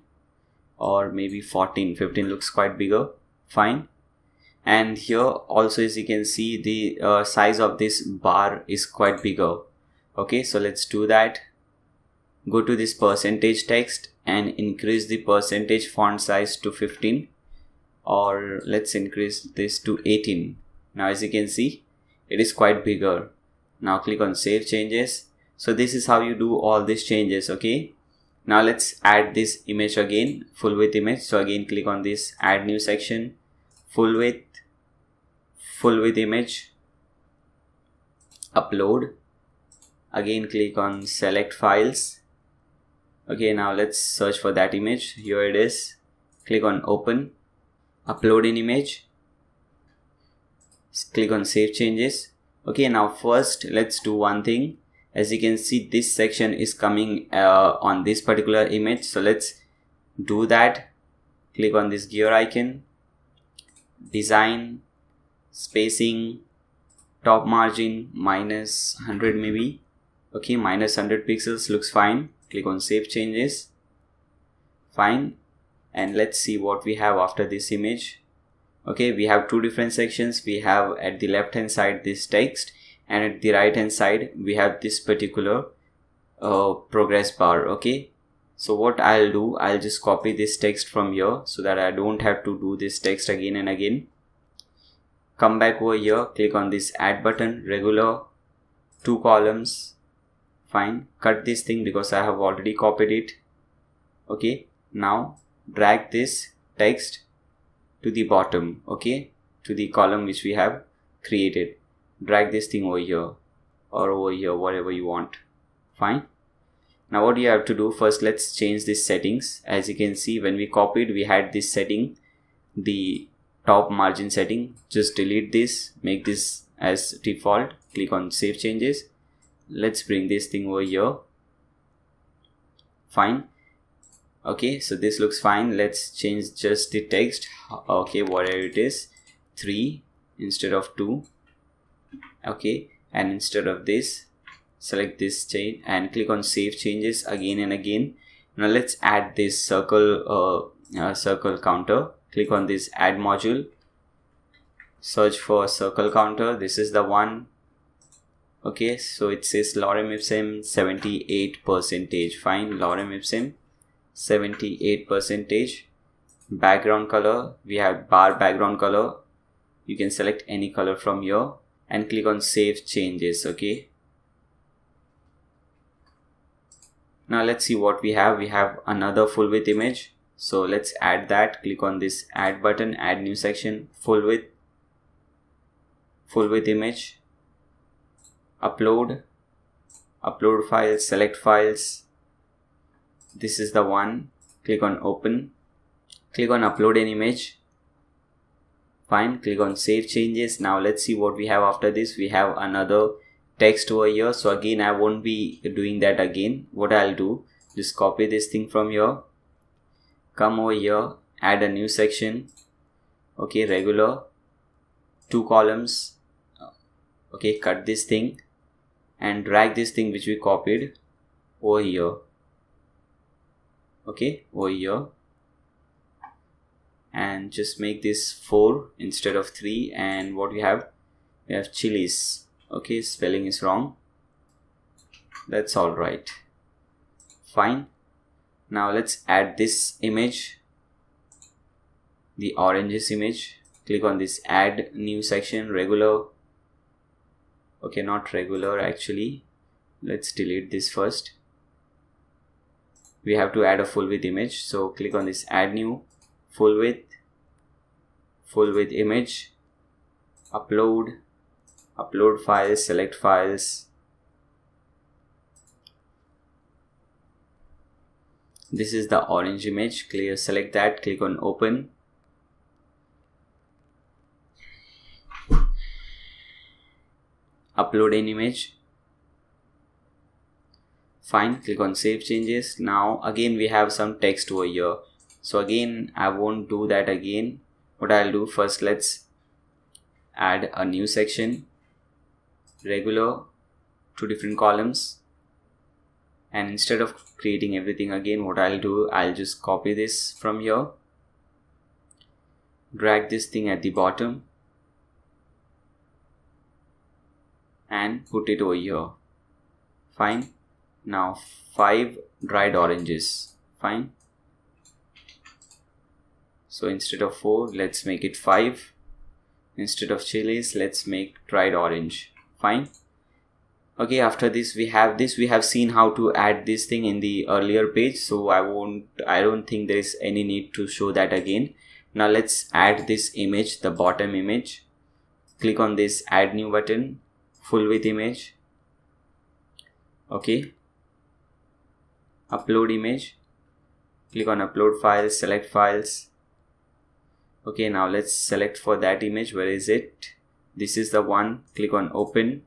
Speaker 1: or maybe 14. 15 looks quite bigger. Fine, and here also, as you can see, the size of this bar is quite bigger. Okay, so let's do that. Go to this percentage text and increase the percentage font size to 15, or let's increase this to 18. Now as you can see, it is quite bigger. Now click on save changes. So this is how you do all these changes. Okay, now let's add this image again, full width image. So again click on this add new section, full width image, upload. Again click on select files. Okay, now let's search for that image. Here it is. Click on open, upload an image, click on save changes. Okay, now first let's do one thing. As you can see, this section is coming on this particular image, so let's do that. Click on this gear icon, design, spacing, top margin minus 100 maybe. Okay, minus 100 pixels looks fine. Click on save changes. Fine, and let's see what we have after this image. Okay, we have two different sections. We have at the left hand side this text, and at the right hand side we have this particular progress bar. Okay, so what I'll do, I'll just copy this text from here so that I don't have to do this text again and again. Come back over here, click on this add button, regular, 2 columns. Fine, cut this thing because I have already copied it. Okay, now drag this text to the bottom. Okay, to the column which we have created. Drag this thing over here or over here, whatever you want. Fine, now what you have to do, first let's change these settings. As you can see, when we copied, we had this setting, the top margin setting. Just delete this, make this as default. Click on save changes. Let's bring this thing over here. Fine. Okay, so this looks fine. Let's change just the text. Okay, whatever it is, 3 instead of 2. Okay, and instead of this, select this change and click on save changes again and again. Now let's add this circle counter. Click on this add module, search for circle counter. This is the one. Okay, so it says lorem ipsum 78%. Fine, lorem ipsum 78%. Background color, we have bar background color. You can select any color from here and click on save changes. Okay, now let's see what we have. We have another full width image, so let's add that. Click on this add button, add new section, full width image, upload files, select files. This is the one. Click on open, click on upload an image. Fine, click on save changes. Now let's see what we have after this. We have another text over here, so again I won't be doing that again. What I'll do, just copy this thing from here, come over here, add a new section. Okay, regular, 2 columns. Okay, cut this thing and drag this thing which we copied over here. Okay, over here, and just make this 4 instead of 3. And what we have chilies. Okay, spelling is wrong, that's all right. Fine, now let's add this image, the oranges image. Click on this add new section, regular. Okay, not regular actually, let's delete this first. We have to add a full width image, so click on this add new full width image, upload files, select files. This is the orange image, select that, click on open. Upload an image. Fine, click on save changes. Now again we have some text over here, so again I won't do that again. What I'll do, first let's add a new section, regular, 2 different columns. And instead of creating everything again, what I'll do, I'll just copy this from here, drag this thing at the bottom and put it over here. Fine, now 5 dried oranges. Fine, so instead of 4, let's make it 5. Instead of chilies, let's make dried orange. Fine. Okay, after this we have seen how to add this thing in the earlier page, so I don't think there is any need to show that again. Now let's add this image, the bottom image. Click on this add new button, full width image. Okay, upload image, click on upload files, select files. Okay, now let's select for that image. Where is it? This is the one. Click on open,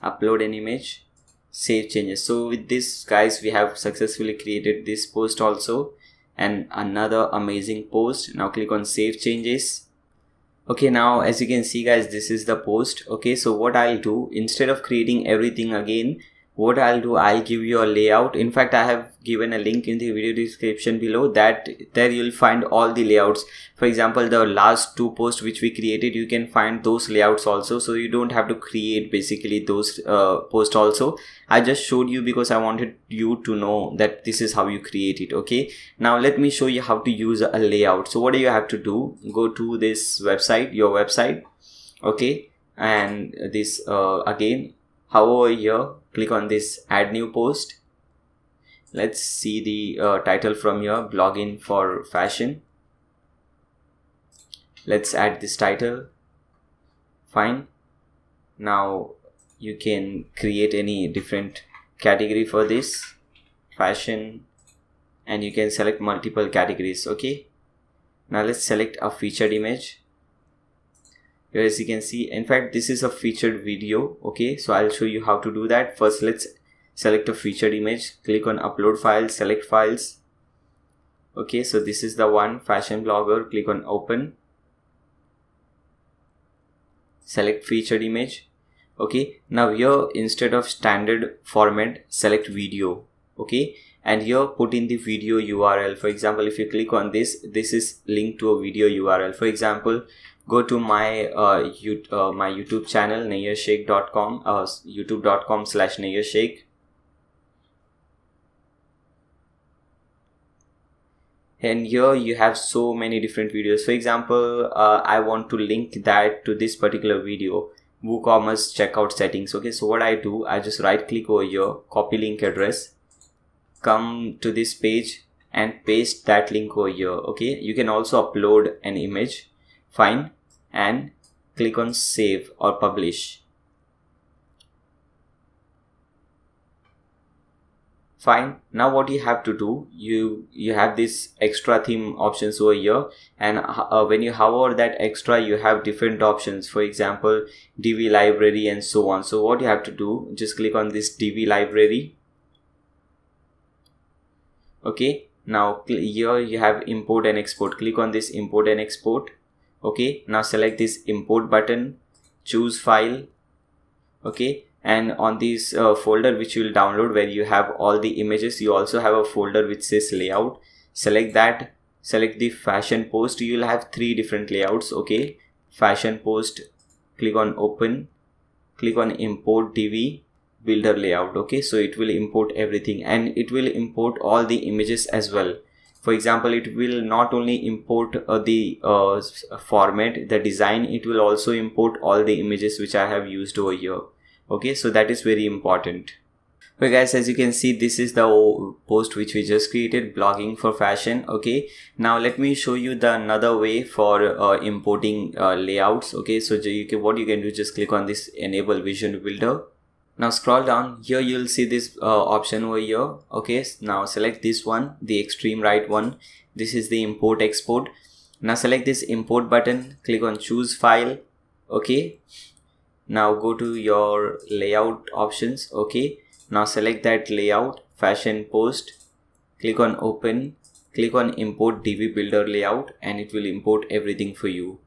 Speaker 1: upload an image, save changes. So with this guys, we have successfully created this post also and another amazing post. Now click on save changes. Okay, now as you can see guys, this is the post. Okay, so what I'll do, instead of creating everything again, what I'll do, I'll give you a layout. In fact, I have given a link in the video description below, that there you'll find all the layouts. For example, the last 2 posts which we created, you can find those layouts also, so you don't have to create basically those posts also. I just showed you because I wanted you to know that this is how you create it. Okay, now let me show you how to use a layout. So what do you have to do? Go to this website, your website. Okay, and this again, hover here, click on this add new post. Let's see the title from here, blogging for fashion. Let's add this title. Fine, now you can create any different category for this, fashion, and you can select multiple categories. Okay, now let's select a featured image. Here, as you can see, in fact this is a featured video. Okay, so I'll show you how to do that. First let's select a featured image, click on upload files, select files. Okay, so this is the one, fashion blogger. Click on open, select featured image. Okay, now here instead of standard format, select video. Okay, and here put in the video URL. For example, if you click on this is linked to a video URL. For example, go to my my YouTube channel, nayyarshake.com, youtube.com/nayyarshake. And here you have so many different videos. For example, I want to link that to this particular video, WooCommerce checkout settings. Okay, so what I do, I just right click over here, copy link address, come to this page and paste that link over here. Okay, you can also upload an image, fine, and click on save or publish. Fine. Now what you have to do, you have this extra theme options over here, and when you hover that extra, you have different options. For example, DV library and so on. So what you have to do, just click on this DV library. Okay, now here you have import and export. Click on this import and export. Okay, now select this import button, choose file. Okay, and on this folder which you will download, where you have all the images, you also have a folder which says layout. Select that, select the fashion post. You will have 3 different layouts. Okay, fashion post, click on open, click on import DV builder layout. Okay, so it will import everything, and it will import all the images as well. For example, it will not only import the format, the design, it will also import all the images which I have used over here. Okay, so that is very important. Okay guys, as you can see, this is the post which we just created, blogging for fashion. Okay, now let me show you the another way for importing layouts. Okay, so what you can do, just click on this enable vision builder. Now scroll down, here you'll see this option over here. Okay, now select this one, the extreme right one. This is the import export. Now select this import button, click on choose file. Okay, now go to your layout options. Okay, now select that layout, fashion post, click on open, click on import DV builder layout, and it will import everything for you.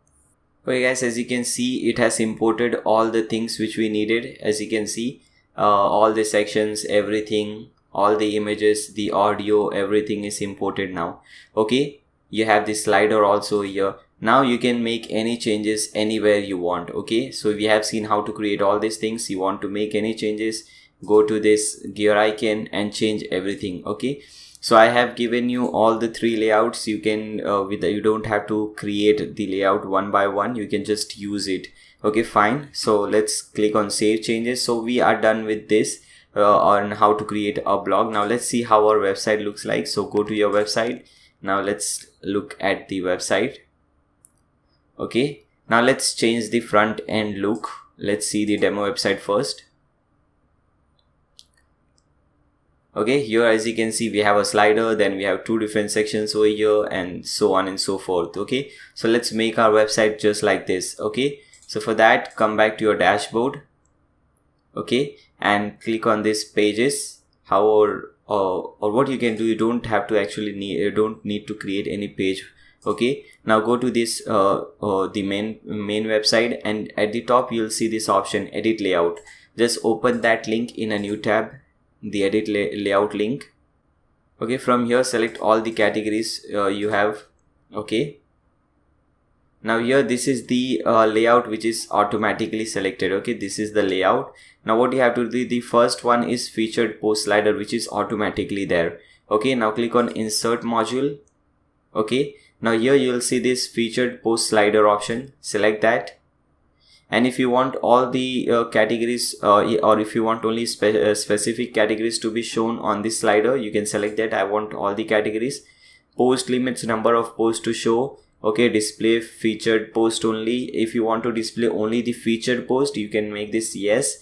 Speaker 1: Okay guys, as you can see, it has imported all the things which we needed. As you can see, all the sections, everything, all the images, the audio, everything is imported now. Okay, you have the slider also here. Now you can make any changes anywhere you want. Okay, so we have seen how to create all these things. You want to make any changes, go to this gear icon and change everything. Okay, so I have given you all the 3 layouts. You can you don't have to create the layout one by one, you can just use it. Okay, fine. So let's click on save changes. So we are done with this on how to create a blog. Now let's see how our website looks like. So go to your website. Now let's look at the website. Okay, now let's change the front end look. Let's see the demo website first. Okay, here as you can see, we have a slider, then we have 2 different sections over here, and so on and so forth. Okay, so let's make our website just like this. Okay, so for that, come back to your dashboard. Okay, and click on this pages. Or what you can do, you don't have to actually you don't need to create any page. Okay, now go to this the main website, and at the top you'll see this option, edit layout. Just open that link in a new tab, the edit layout link. Okay, from here select all the categories you have. Okay, now here this is the layout which is automatically selected. Okay, this is the layout. Now what you have to do, the first one is featured post slider, which is automatically there. Okay, now click on insert module. Okay, now here you will see this featured post slider option, select that. And if you want all the categories or if you want only specific categories to be shown on this slider, you can select that. I want all the categories. Post limits number of posts to show. Okay, display featured post only. If you want to display only the featured post, you can make this yes.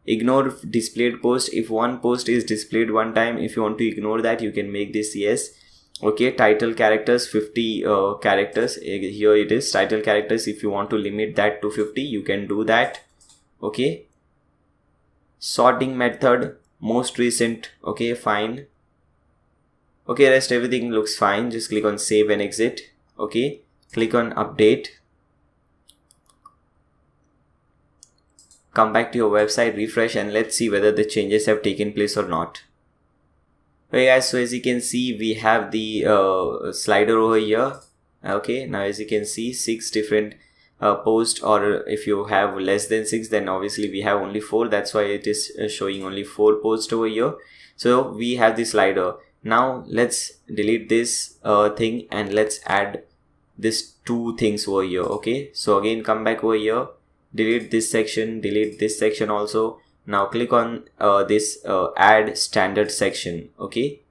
Speaker 1: Ignore displayed post. If one post is displayed one time, if you want to ignore that, you can make this yes. Okay, title characters 50 characters. Here it is, title characters. If you want to limit that to 50, you can do that. Okay, sorting method, most recent. Okay, fine. Okay, rest everything looks fine. Just click on save and exit. Okay, click on update. Come back to your website, refresh, and let's see whether the changes have taken place or not. Okay guys, so as you can see, we have the slider over here. Okay, now as you can see, 6 different posts, or if you have less than 6, then obviously we have only 4. That's why it is showing only 4 posts over here. So we have the slider. Now let's delete this thing and let's add this 2 things over here. Okay, so again come back over here, delete this section also. Now click on this add standard section. Okay,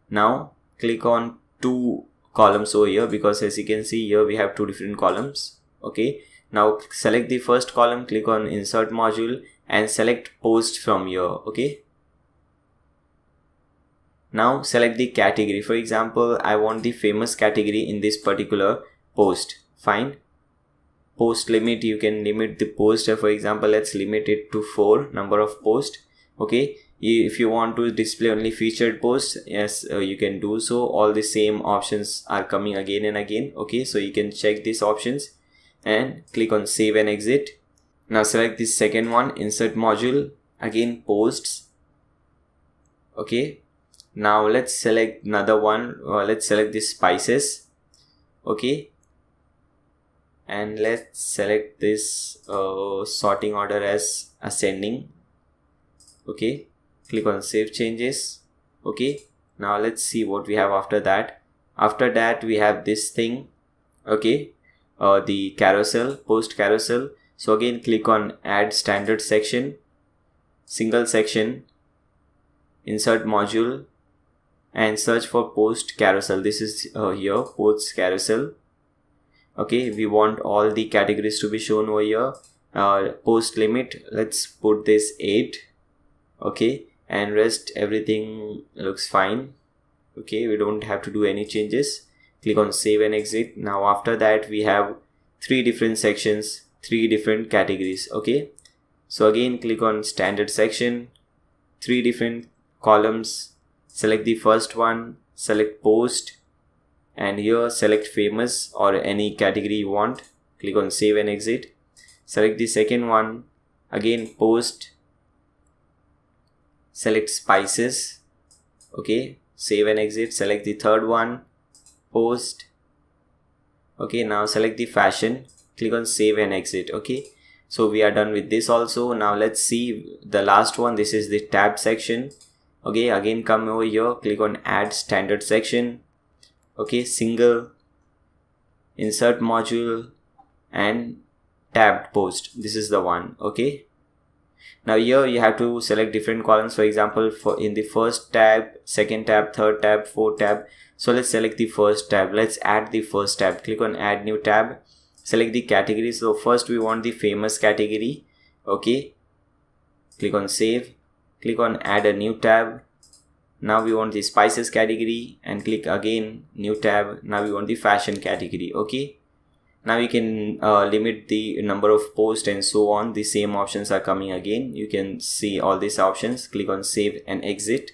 Speaker 1: now click on 2 columns over here, because as you can see here we have 2 different columns. Okay, now select the first column, click on insert module and select post from here. Okay, now select the category. For example, I want the famous category in this particular post. Fine. Post limit, you can limit the post. For example, let's limit it to 4 number of posts. Okay, if you want to display only featured posts, yes, you can do so. All the same options are coming again and again. Okay, so you can check these options and click on save and exit. Now select this second one, insert module, again posts. Okay, now let's select another one. Let's select this spices. Okay, and let's select this sorting order as ascending. Okay, click on save changes. Okay, now let's see what we have after that. After that we have this thing. Okay, the carousel, post carousel. So again click on add standard section, single section, insert module and search for post carousel. This is here, post carousel. Okay, we want all the categories to be shown over here. Post limit, let's put this 8. Okay, and rest everything looks fine. Okay, we don't have to do any changes. Click on save and exit. Now after that we have 3 different sections, 3 different categories. Okay, so again click on standard section, 3 different columns, select the first one, select post, and here select famous or any category you want. Click on save and exit. Select the second one, again post, select spices. Okay, save and exit. Select the third one, post. Okay, now select the fashion, click on save and exit. Okay, so we are done with this also. Now let's see the last one. This is the tab section. Okay, again come over here, click on add standard section. Okay, single, insert module and tabbed post. This is the one. Okay, now here you have to select different columns. For example, for in the first tab, second tab, third tab, fourth tab. So let's select the first tab. Let's add the first tab. Click on add new tab, select the category. So first we want the famous category. Okay, click on save, click on add a new tab. Now we want the spices category and click again new tab. Now we want the fashion category. Okay, now you can limit the number of posts and so on. The same options are coming again. You can see all these options. Click on save and exit.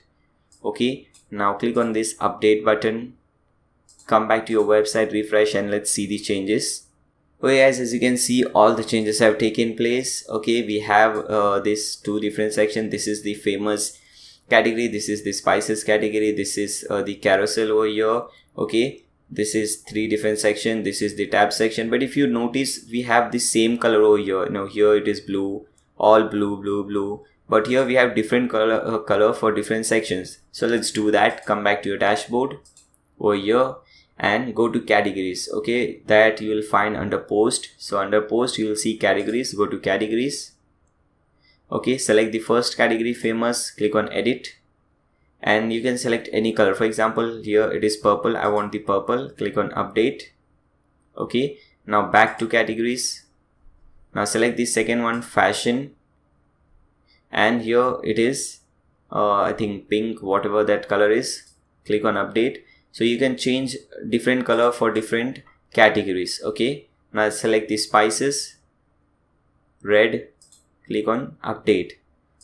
Speaker 1: Okay, now click on this update button, come back to your website, refresh, and let's see the changes. Okay guys, as you can see, all the changes have taken place. Okay, we have this 2 different sections. This is the famous category, this is the spices category, this is the carousel over here. Okay, this is 3 different sections, this is the tab section. But if you notice, we have the same color over here. Now here it is blue, all blue, but here we have different color for different sections. So let's do that. Come back to your dashboard over here and go to categories. Okay, that you will find under post. So under post you will see categories. Go to categories. Okay, select the first category, famous, click on edit, and you can select any color. For example, here it is purple, I want the purple. Click on update. Okay, now back to categories. Now select the second one, fashion, and here it is I think pink, whatever that color is. Click on update. So you can change different color for different categories. Okay, now select the spices, red, click on update.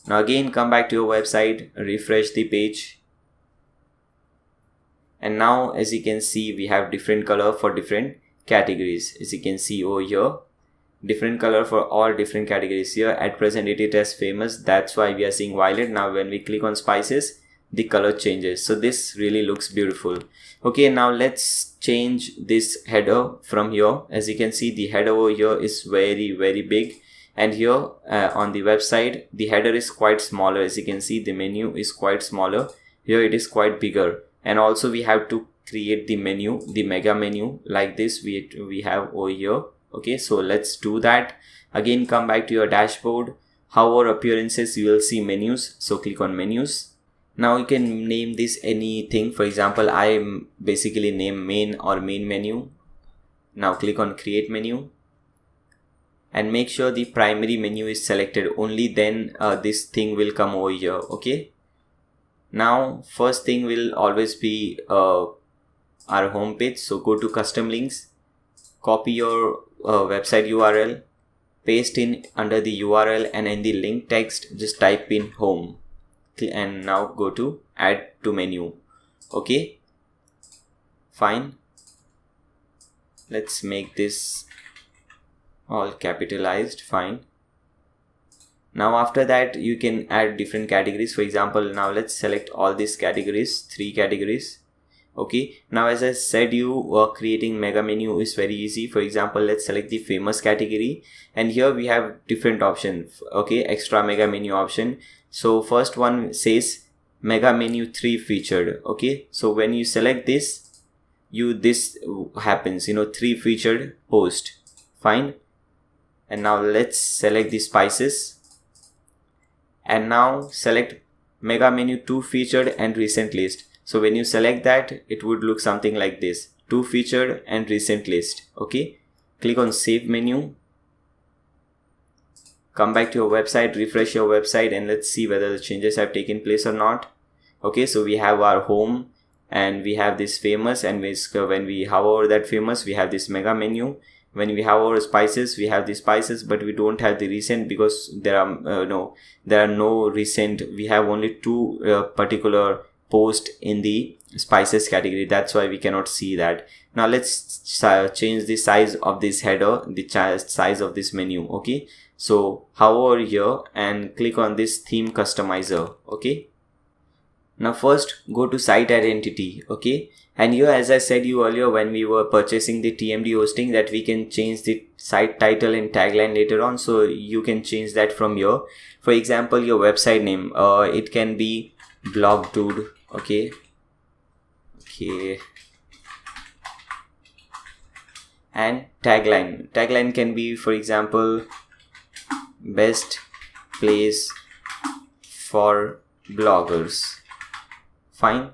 Speaker 1: Now again come back to your website, refresh the page, and now as you can see, we have different color for different categories. As you can see over here, different color for all different categories. Here at present it is famous, that's why we are seeing violet. Now when we click on spices, the color changes. So this really looks beautiful. Okay, now let's change this header from here. As you can see, the header over here is very big, and here on the website the header is quite smaller. As you can see, the menu is quite smaller. Here it is quite bigger, and also we have to create the menu, the mega menu, like this we have over here. Okay, so let's do that. Again, come back to your dashboard. Hover appearances, you will see menus, so click on menus. Now you can name this anything. For example, I basically name main or main menu. Now click on create menu and make sure the primary menu is selected. Only then this thing will come over here. Okay, now first thing will always be our home page. So go to custom links, copy your website URL, paste in under the URL, and in the link text just type in home, and now go to add to menu. Okay, fine, let's make this all capitalized. Fine. Now after that you can add different categories. For example, now let's select all these categories, 3 categories. Okay, now as I said, creating mega menu is very easy. For example, let's select the famous category, and here we have different options. Okay, extra mega menu option. So first one says mega menu 3 featured. Okay, so when you select this, this happens, 3 featured post. Fine. And now let's select the spices, and now select mega menu 2 featured and recent list. So when you select that, it would look something like this: 2 featured and recent list. Okay, click on save menu, come back to your website, refresh your website, and let's see whether the changes have taken place or not. Okay, so we have our home and we have this famous, and when we hover over that famous, we have this mega menu. When we have our spices, we have the spices, but we don't have the recent because there are no recent. We have only 2 particular post in the spices category. That's why we cannot see that. Now let's change the size of this header, the size of this menu. Okay, so hover here and click on this theme customizer. Okay, now first go to site identity. Okay, and here, as I said you earlier when we were purchasing the TMD hosting, that we can change the site title and tagline later on. So you can change that from here. For example, your website name, it can be blog dude. Okay, and tagline can be, for example, best place for bloggers. Fine.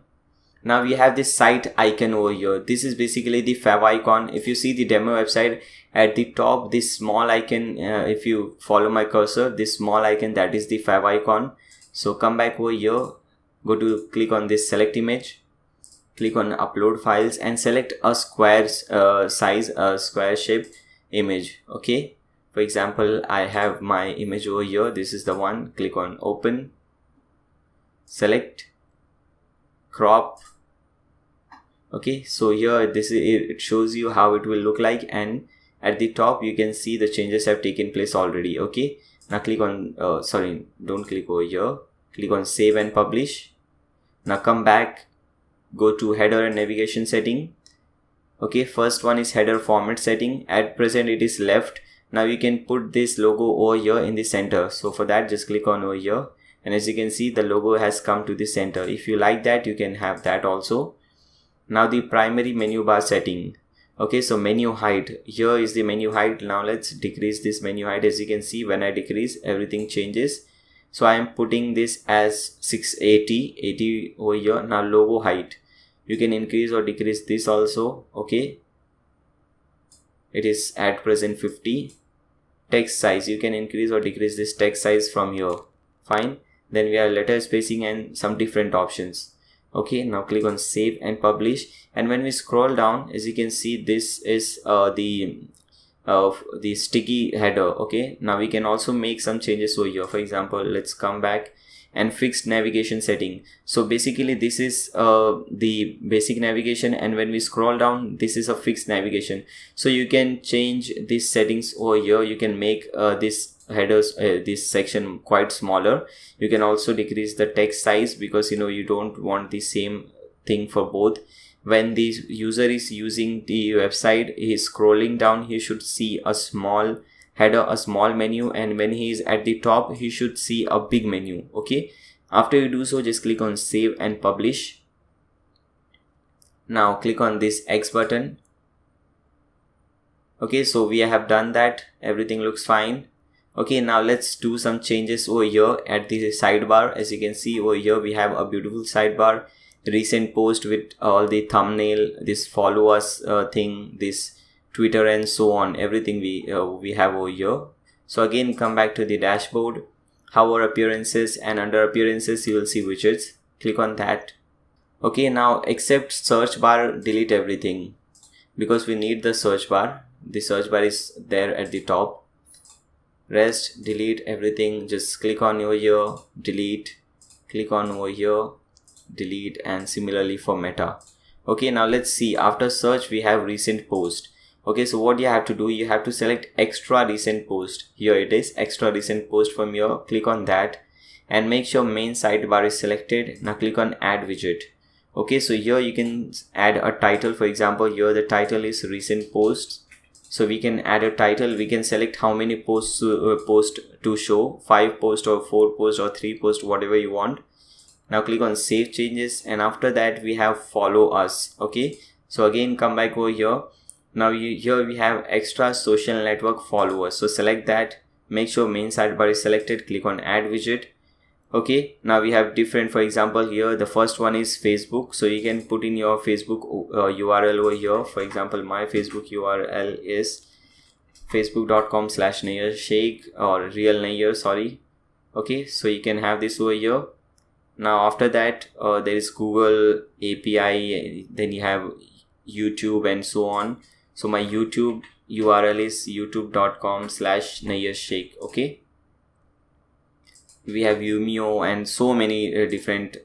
Speaker 1: Now we have this site icon over here. This is basically the fav icon. If you see the demo website, at the top, this small icon, if you follow my cursor, this small icon, that is the fav icon. So come back over here, go to click on this select image, click on upload files, and select a square size, a square shape image. Okay, for example, I have my image over here. This is the one. Click on open, select, crop. Okay, so here it shows you how it will look like, and at the top you can see the changes have taken place already. Okay, now click on don't click over here, click on save and publish. Now come back, go to header and navigation setting. Okay, first one is header format setting. At present it is left. Now you can put this logo over here in the center. So for that, just click on over here, and as you can see, the logo has come to the center. If you like that, you can have that also. Now the primary menu bar setting. Okay, so menu height, here is the menu height. Now let's decrease this menu height. As you can see, when I decrease, everything changes. So I am putting this as 680 over here. Now logo height, you can increase or decrease this also. Okay, it is at present 50. Text size, you can increase or decrease this text size from here. Fine. Then we have letter spacing and some different options. Okay, now click on save and publish, and when we scroll down, as you can see, this is the sticky header. Okay, now we can also make some changes over here. For example, let's come back and fixed navigation setting. So basically this is the basic navigation, and when we scroll down, this is a fixed navigation. So you can change these settings over here. You can make this headers, this section quite smaller. You can also decrease the text size, because you don't want the same thing for both. When the user is using the website, he is scrolling down, he should see a small header, a small menu, and when he is at the top, he should see a big menu. Okay, after you do so, just click on save and publish. Now click on this X button. Okay, so we have done that. Everything looks fine. Okay, now let's do some changes over here at the sidebar. As you can see over here, we have a beautiful sidebar, recent post with all the thumbnail, this follow us thing, this Twitter, and so on. Everything we have over here. So again, come back to the dashboard, hover appearances, and under appearances you will see widgets. Click on that. Okay, now except search bar, delete everything, because we need the search bar. The search bar is there at the top. Rest, delete everything. Just click on over here, delete, click on over here, delete, and similarly for meta. Okay, now let's see. After search, we have recent post. Okay, so what you have to do, you have to select extra recent post. Here it is, extra recent post. From here, click on that and make sure main sidebar is selected. Now click on add widget. Okay, so here you can add a title. For example, here the title is recent posts. So we can add a title. We can select how many posts to show, 5 posts or 4 posts or 3 posts, whatever you want. Now click on save changes, and after that we have follow us. Okay, so again come back over here. Now here we have extra social network followers. So select that, make sure main sidebar is selected, click on add widget. Okay, now we have different. For example, here the first one is Facebook, so you can put in your Facebook URL over here. For example, my Facebook URL is facebook.com/Nayyar Sheikh, or real Nayyar, sorry. Okay, so you can have this over here. Now after that there is Google API, then you have YouTube and so on. So my YouTube URL is youtube.com/Nayyar Sheikh. Okay, we have Vimeo and so many different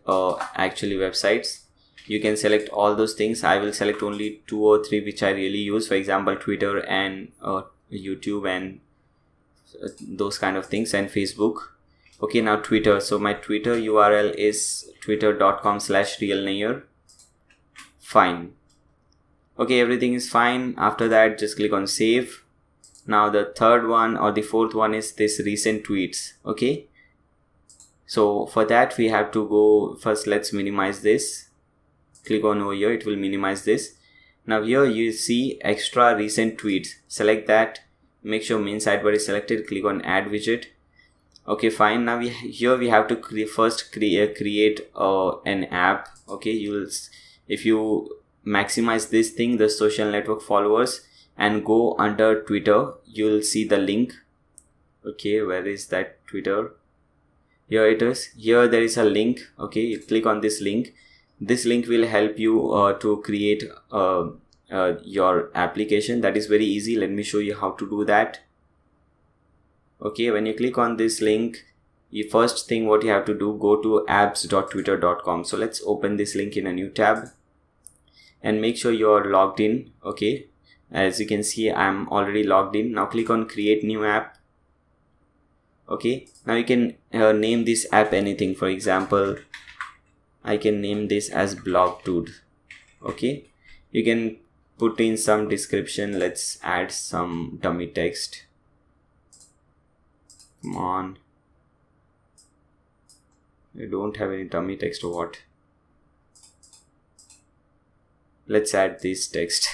Speaker 1: actually websites. You can select all those things. I will select only 2 or 3 which I really use. For example, Twitter and YouTube and those kind of things, and Facebook. Okay, now Twitter. So my Twitter URL is twitter.com/realnayyar. Fine. Okay, everything is fine. After that, just click on save. Now the third one or the fourth one is this recent tweets. Okay, so for that we have to go first. Let's minimize this. Click on over here, it will minimize this. Now here you see extra recent tweets. Select that, make sure main sidebar is selected, click on add widget. Okay, fine. Now here we have to create an app. Okay, if you maximize this thing, the social network followers, and go under Twitter, you'll see the link. Okay, where is that Twitter? Here it is. Here there is a link. Okay, you click on this link. This link will help you to create your application. That is very easy. Let me show you how to do that. Okay, when you click on this link, the first thing what you have to do, go to apps.twitter.com. So let's open this link in a new tab and make sure you are logged in. Okay, as you can see, I'm already logged in. Now click on create new app. Okay, now you can name this app anything. For example, I can name this as blog dude. Okay, you can put in some description. Let's add some dummy text. Come on, I don't have any dummy text or what. Let's add this text.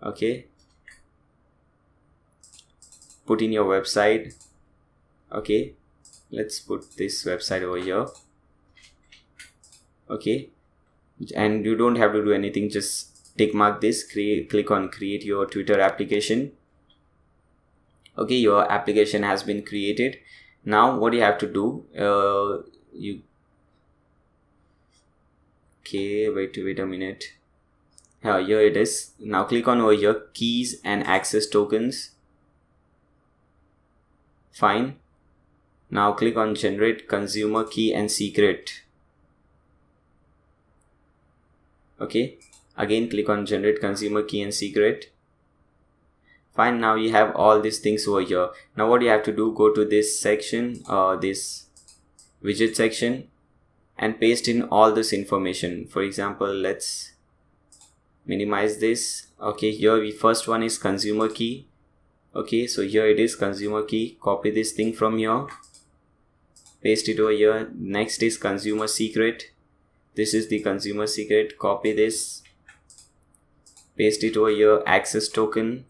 Speaker 1: Okay, put in your website. Okay, let's put this website over here. Okay, and you don't have to do anything, just tick mark this, click on create your Twitter application. Okay, your application has been created. Now what you have to do, okay, wait a minute. Here it is. Now click on over here, keys and access tokens. Fine. Now click on generate consumer key and secret. Okay, again click on generate consumer key and secret. Fine, now you have all these things over here. Now what you have to do, go to this section, this widget section, and paste in all this information. For example, let's minimize this. Okay, here we first one is consumer key. Okay, so here it is, consumer key. Copy this thing from here, paste it over here. Next is consumer secret. This is the consumer secret. Copy this, paste it over here. Access token.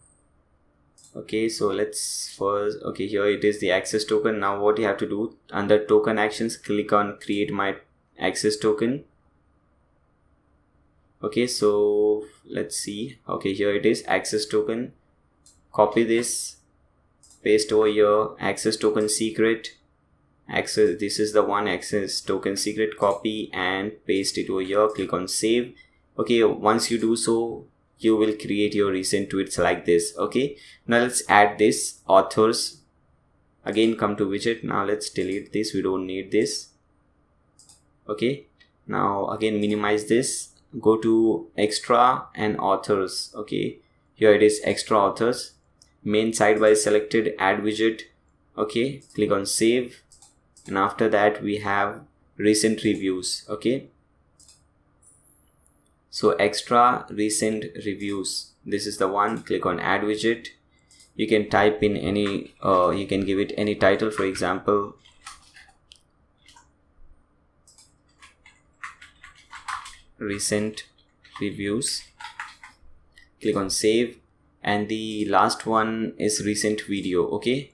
Speaker 1: Okay, so let's first, okay, here it is, the access token. Now what you have to do, under token actions, click on create my access token. Okay, so let's see. Okay, here it is, access token. Copy this, paste over here. Access token secret. Access, this is the one, access token secret. Copy and paste it over here. Click on save. Okay, once you do so, you will create your recent tweets like this. Okay, now let's add this authors. Again, come to widget. Now let's delete this, we don't need this. Okay, now again minimize this, go to extra and authors. Okay, here it is, extra authors. Main sidebar is selected, add widget. Okay, click on save, and after that we have recent reviews. Okay, so extra recent reviews, this is the one. Click on add widget. You can type in any you can give it any title, for example recent reviews. Click on save, and the last one is recent video. Okay,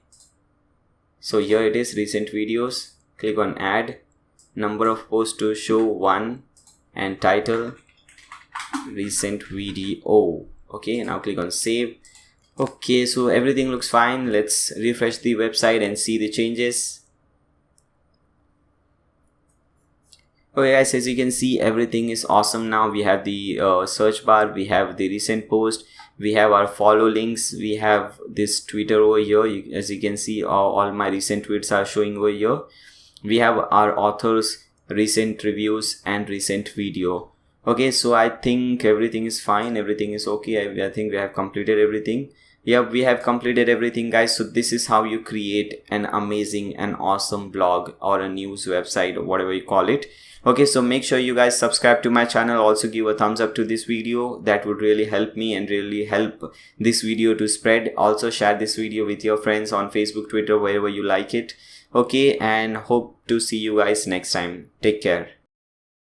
Speaker 1: so here it is, recent videos. Click on add, number of posts to show 1, and title recent video. Okay, now click on save. Okay, so everything looks fine. Let's refresh the website and see the changes. Okay guys, as you can see, everything is awesome. Now we have the search bar, we have the recent post, we have our follow links, we have this Twitter over here. As you can see, all my recent tweets are showing over here. We have our authors, recent reviews, and recent video. Okay, so I think everything is fine, everything is okay. I think we have completed everything. Yeah, we have completed everything, guys. So this is how you create an amazing and awesome blog or a news website, or whatever you call it. Okay, so make sure you guys subscribe to my channel. Also give a thumbs up to this video. That would really help me and really help this video to spread. Also share this video with your friends on Facebook, Twitter, wherever you like it. Okay, and hope to see you guys next time. Take care.